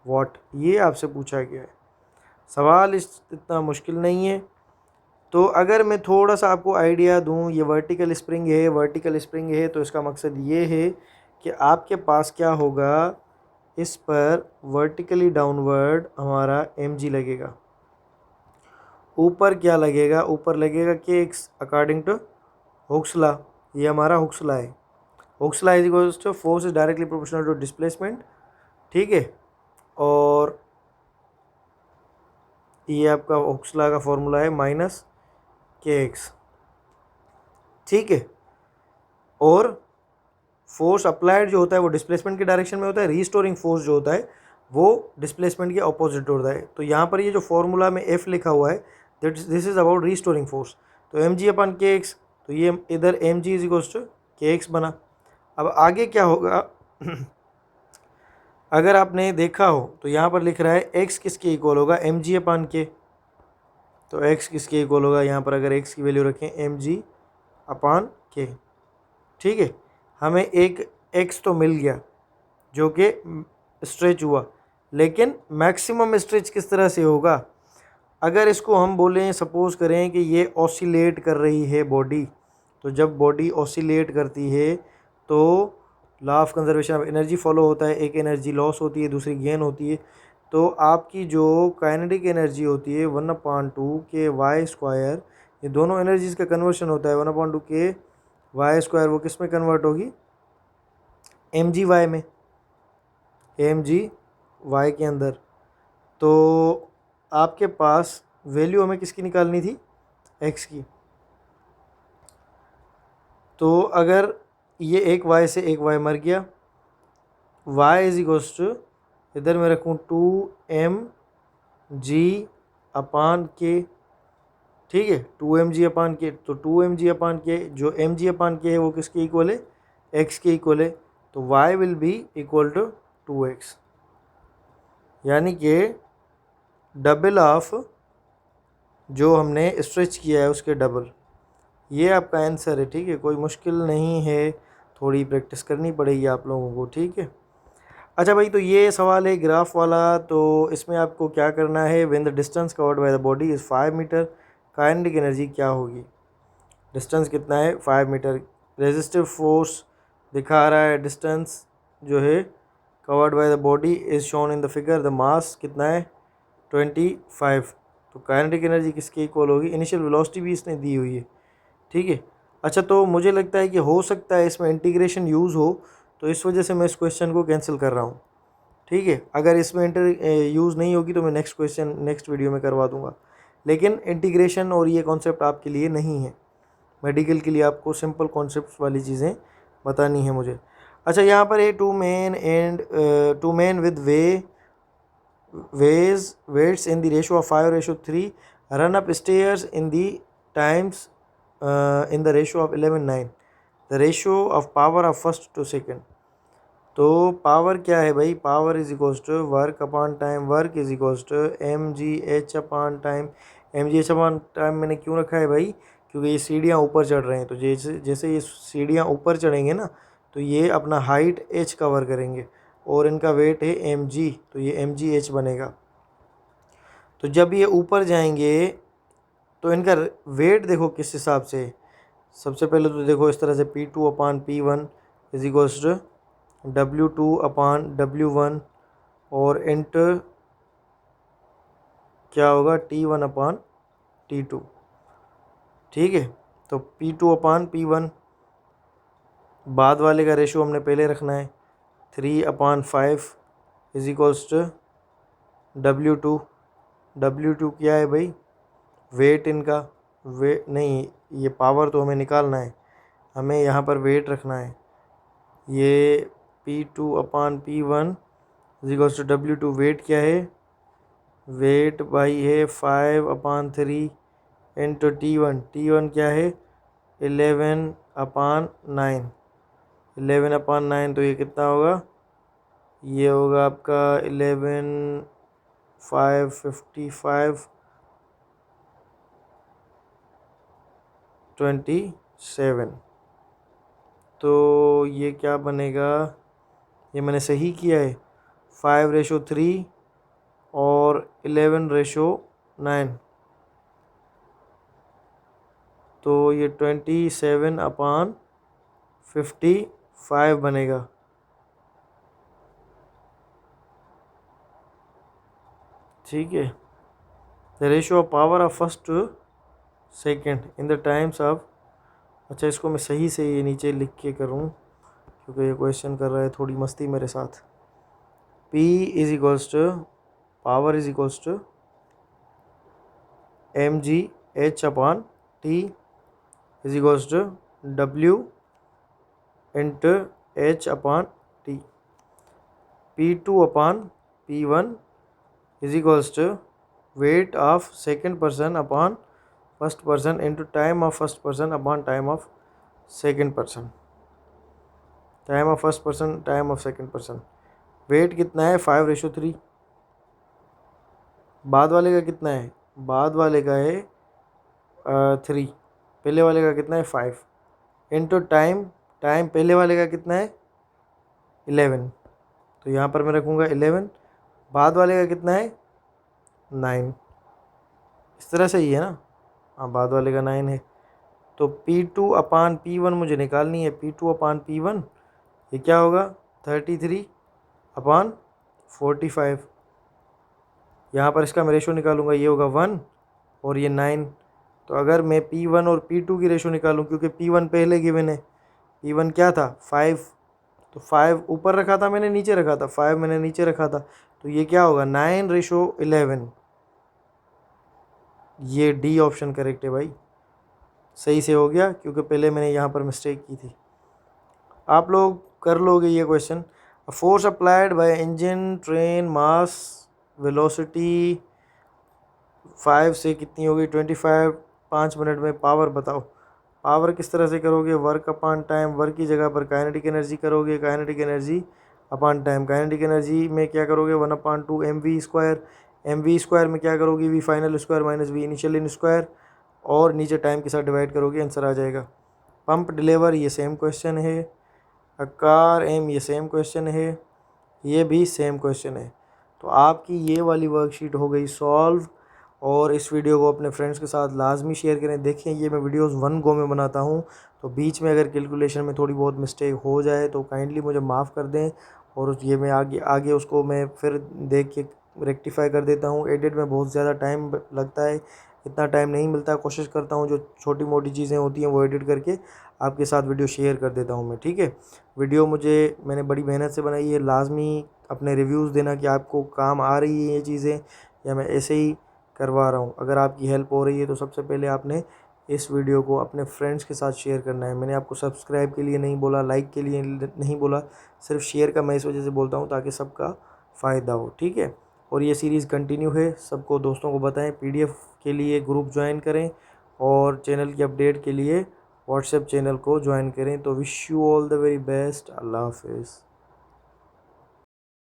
व्हाट, ये आपसे पूछा गया है। सवाल इतना मुश्किल नहीं है। तो अगर मैं थोड़ा सा आपको आइडिया दूं, ये वर्टिकल स्प्रिंग है, तो इसका मकसद ये है कि आपके पास क्या होगा, इस पर वर्टिकली डाउनवर्ड हमारा mg लगेगा, ऊपर क्या लगेगा, ऊपर लगेगा kx according to Hooke's law. ये हमारा हुक्स लॉ है। Hooke's law is equals to force is directly proportional to displacement, ठीक है। और ये आपका हुक्स लॉ का फॉर्मूला है माइनस kx, ठीक है। और फोर्स अप्लाइड जो होता है वो डिस्प्लेसमेंट के डायरेक्शन में होता है, रीस्टोरिंग फोर्स जो होता है वो डिस्प्लेसमेंट के ऑपोजिट होता है। तो यहाँ पर ये जो फॉर्मूला में F लिखा हुआ है, this is about restoring force. तो mg अपन kx, तो ये इधर mg is equals to kx बना। अब आगे क्या होगा अगर आपने देखा हो तो यहाँ पर लिख रहा है x किसके इक्वल होगा, mg अपन k। तो x किसके इक्वल होगा, यहाँ पर अगर x की वैल्यू रखें mg अपन k, ठीक है, हमें एक एक्स तो मिल गया जो कि स्ट्रेच हुआ, लेकिन मैक्सिमम स्ट्रेच किस तरह से होगा? अगर इसको हम बोलें, सपोज़ करें कि ये ऑसिलेट कर रही है बॉडी, तो जब बॉडी ऑसिलेट करती है तो law of conservation of energy follow होता है, एक एनर्जी लॉस होती है, दूसरी गेन होती है। तो आपकी जो काइनेटिक एनर्जी होती है 1/2 के वाई स्क्वायर, ये दोनों एनर्जीज़ का कन्वर्शन होता है 1/2 के वाई स्क्वायर, वो किस में कन्वर्ट होगी? एम जी वाई में, एम जी वाई के अंदर। तो आपके पास वैल्यू हमें किसकी निकालनी थी? एक्स की। तो अगर ये एक वाई से एक वाई मर गया, वाई इज इक्वल्स टू, इधर मैं रखूँ 2mg/k, ठीक है, 2mg/k। तो 2mg/k, जो mg/k है वो किसके इक्वल है? x के इक्वल है। तो y will be equal to 2x, यानी कि डबल ऑफ जो हमने स्ट्रेच किया है उसके डबल। ये आपका आंसर है, ठीक है, कोई मुश्किल नहीं है, थोड़ी प्रैक्टिस करनी पड़ेगी आप लोगों को, ठीक है। अच्छा भाई, तो ये सवाल है ग्राफ वाला, तो इसमें आपको क्या करना है? When the distance covered by the body is 5 metre, kinetic energy क्या होगी? डिस्टेंस कितना है? 5 मीटर। रेजिस्टिव फोर्स दिखा रहा है, डिस्टेंस जो है covered by the body is shown in the figure, the mass कितना है? 25। तो काइनेटिक एनर्जी किसके इक्वल होगी? इनिशियल वेलोसिटी भी इसने दी हुई है, ठीक है। अच्छा, तो मुझे लगता है कि हो सकता है इसमें इंटीग्रेशन यूज़ हो, तो इस वजह से मैं इस क्वेश्चन को कैंसिल कर रहा हूँ, ठीक है। अगर इसमें यूज़ नहीं होगी तो मैं नेक्स्ट क्वेश्चन नेक्स्ट वीडियो में करवा दूंगा, लेकिन इंटीग्रेशन और ये कॉन्सेप्ट आपके लिए नहीं है। मेडिकल के लिए आपको सिंपल कॉन्सेप्ट वाली चीज़ें बतानी है मुझे। अच्छा, यहाँ पर है two man with weights in the ratio of 5:3 run up stairs in the times in the ratio of 11:9, the ratio of power of first to second. तो पावर क्या है भाई? Power is equals to work upon time, work is equals to mgh/टाइम। mgh/टाइम मैंने क्यों रखा है भाई? क्योंकि ये सीढ़ियाँ ऊपर चढ़ रहे हैं, तो जैसे जैसे ये सीढ़ियाँ ऊपर चढ़ेंगे ना, तो ये अपना हाइट h कवर करेंगे, और इनका वेट है mg, तो ये mgh बनेगा। तो जब ये ऊपर जाएंगे तो इनका वेट देखो किस हिसाब से। सबसे पहले तो देखो इस तरह से P2/P1 is equals to W2/W1, और इंटर क्या होगा? T1/T2, ठीक है। तो P2/P1, बाद वाले का रेशो हमने पहले रखना है, 3/5 is equals to W2। W2 क्या है भाई? वेट इनका, नहीं, ये पावर तो हमें निकालना है, हमें यहाँ पर वेट रखना है। ये P2/P1 is equals to W2, wait क्या है? वेट भाई है 5/3 इंटू T1। T1 क्या है? 11/9। 11/9, तो ये कितना होगा? ये होगा आपका 11/5 57। तो ये क्या बनेगा? ये मैंने सही किया है, 5:3 और 11:9, तो ये 27/55 बनेगा, ठीक है। The ratio of power of first to second in the times of. अच्छा, इसको मैं सही से ये नीचे लिख के करूँ, क्योंकि ये क्वेश्चन कर रहा है थोड़ी मस्ती मेरे साथ। P is equals to, power is equals to mgh/t is equals to W into h/t। P2/P1 is equals to weight of second person upon first person into time of first person upon time of second person, time of first person, time of second person. Weight कितना है? 5:3। बाद वाले का कितना है? बाद वाले का है 3। पहले वाले का कितना है? 5 इंटू टाइम। टाइम पहले वाले का कितना है 11, तो यहाँ पर मैं रखूँगा 11, बाद वाले का कितना है 9, इस तरह से ही है ना। हाँ, बाद वाले का 9 है। तो P2 अपान P1 मुझे निकालनी है। P2 अपान P1 ये क्या होगा 33 अपान 45। यहाँ पर इसका मैं रेशो निकालूंगा, ये होगा 1 और ये 9। तो अगर मैं P1 और P2 की रेशो निकालूं, क्योंकि P1 पहले गिवन है, P1 क्या था 5, तो 5 ऊपर रखा था मैंने, नीचे रखा था 5 मैंने नीचे रखा था, तो ये क्या होगा 9:11। ये डी ऑप्शन करेक्ट है भाई, सही से हो गया, क्योंकि पहले मैंने यहाँ पर मिस्टेक की थी। आप लोग कर लोगे ये question. Force applied by engine train mass velocity 5 से कितनी होगी 25, 5 मिनट में पावर बताओ। पावर किस तरह से करोगे, वर्क अपान टाइम, वर्क की जगह पर काइनेटिक एनर्जी करोगे, kinetic energy upon time. Kinetic energy में क्या करोगे 1/2 mv², mv² में क्या करोगे V final square minus V initial in square, और नीचे टाइम के साथ डिवाइड करोगे, आंसर आ जाएगा। पंप डिलीवर ये सेम क्वेश्चन है। अ कार एम ये सेम क्वेश्चन है, ये भी सेम क्वेश्चन है। तो आपकी ये वाली वर्कशीट हो गई सॉल्व। और इस वीडियो को अपने फ्रेंड्स के साथ लाजमी शेयर करें। देखें, ये मैं वीडियोस 1 गो में बनाता हूँ, तो बीच में अगर कैलकुलेशन में थोड़ी बहुत मिस्टेक हो जाए तो काइंडली मुझे माफ़ कर दें, और ये मैं आगे आगे उसको मैं फिर देख के रेक्टिफाई कर देता हूँ। एडिट में बहुत ज़्यादा टाइम लगता है, इतना टाइम नहीं मिलता। कोशिश करता हूँ जो छोटी मोटी चीज़ें होती हैं वो एडिट करके आपके साथ वीडियो शेयर कर देता हूँ मैं, ठीक है। वीडियो मैंने बड़ी मेहनत से बनाई है। लाजमी अपने रिव्यूज़ देना कि आपको काम आ रही है ये चीज़ें, या मैं ऐसे ही करवा रहा हूँ। अगर आपकी हेल्प हो रही है तो सबसे पहले आपने इस वीडियो को अपने फ्रेंड्स के साथ शेयर करना है। मैंने आपको सब्सक्राइब के लिए नहीं बोला, लाइक के लिए नहीं बोला, सिर्फ शेयर का मैं इस वजह से बोलता हूँ ताकि सबका फ़ायदा हो, ठीक है। और ये सीरीज़ कंटिन्यू है, सबको दोस्तों को बताएं। PDF के लिए ग्रुप ज्वाइन करें, और चैनल की अपडेट के लिए व्हाट्सएप चैनल को ज्वाइन करें। तो wish you all the very best. अल्लाह हाफिज़।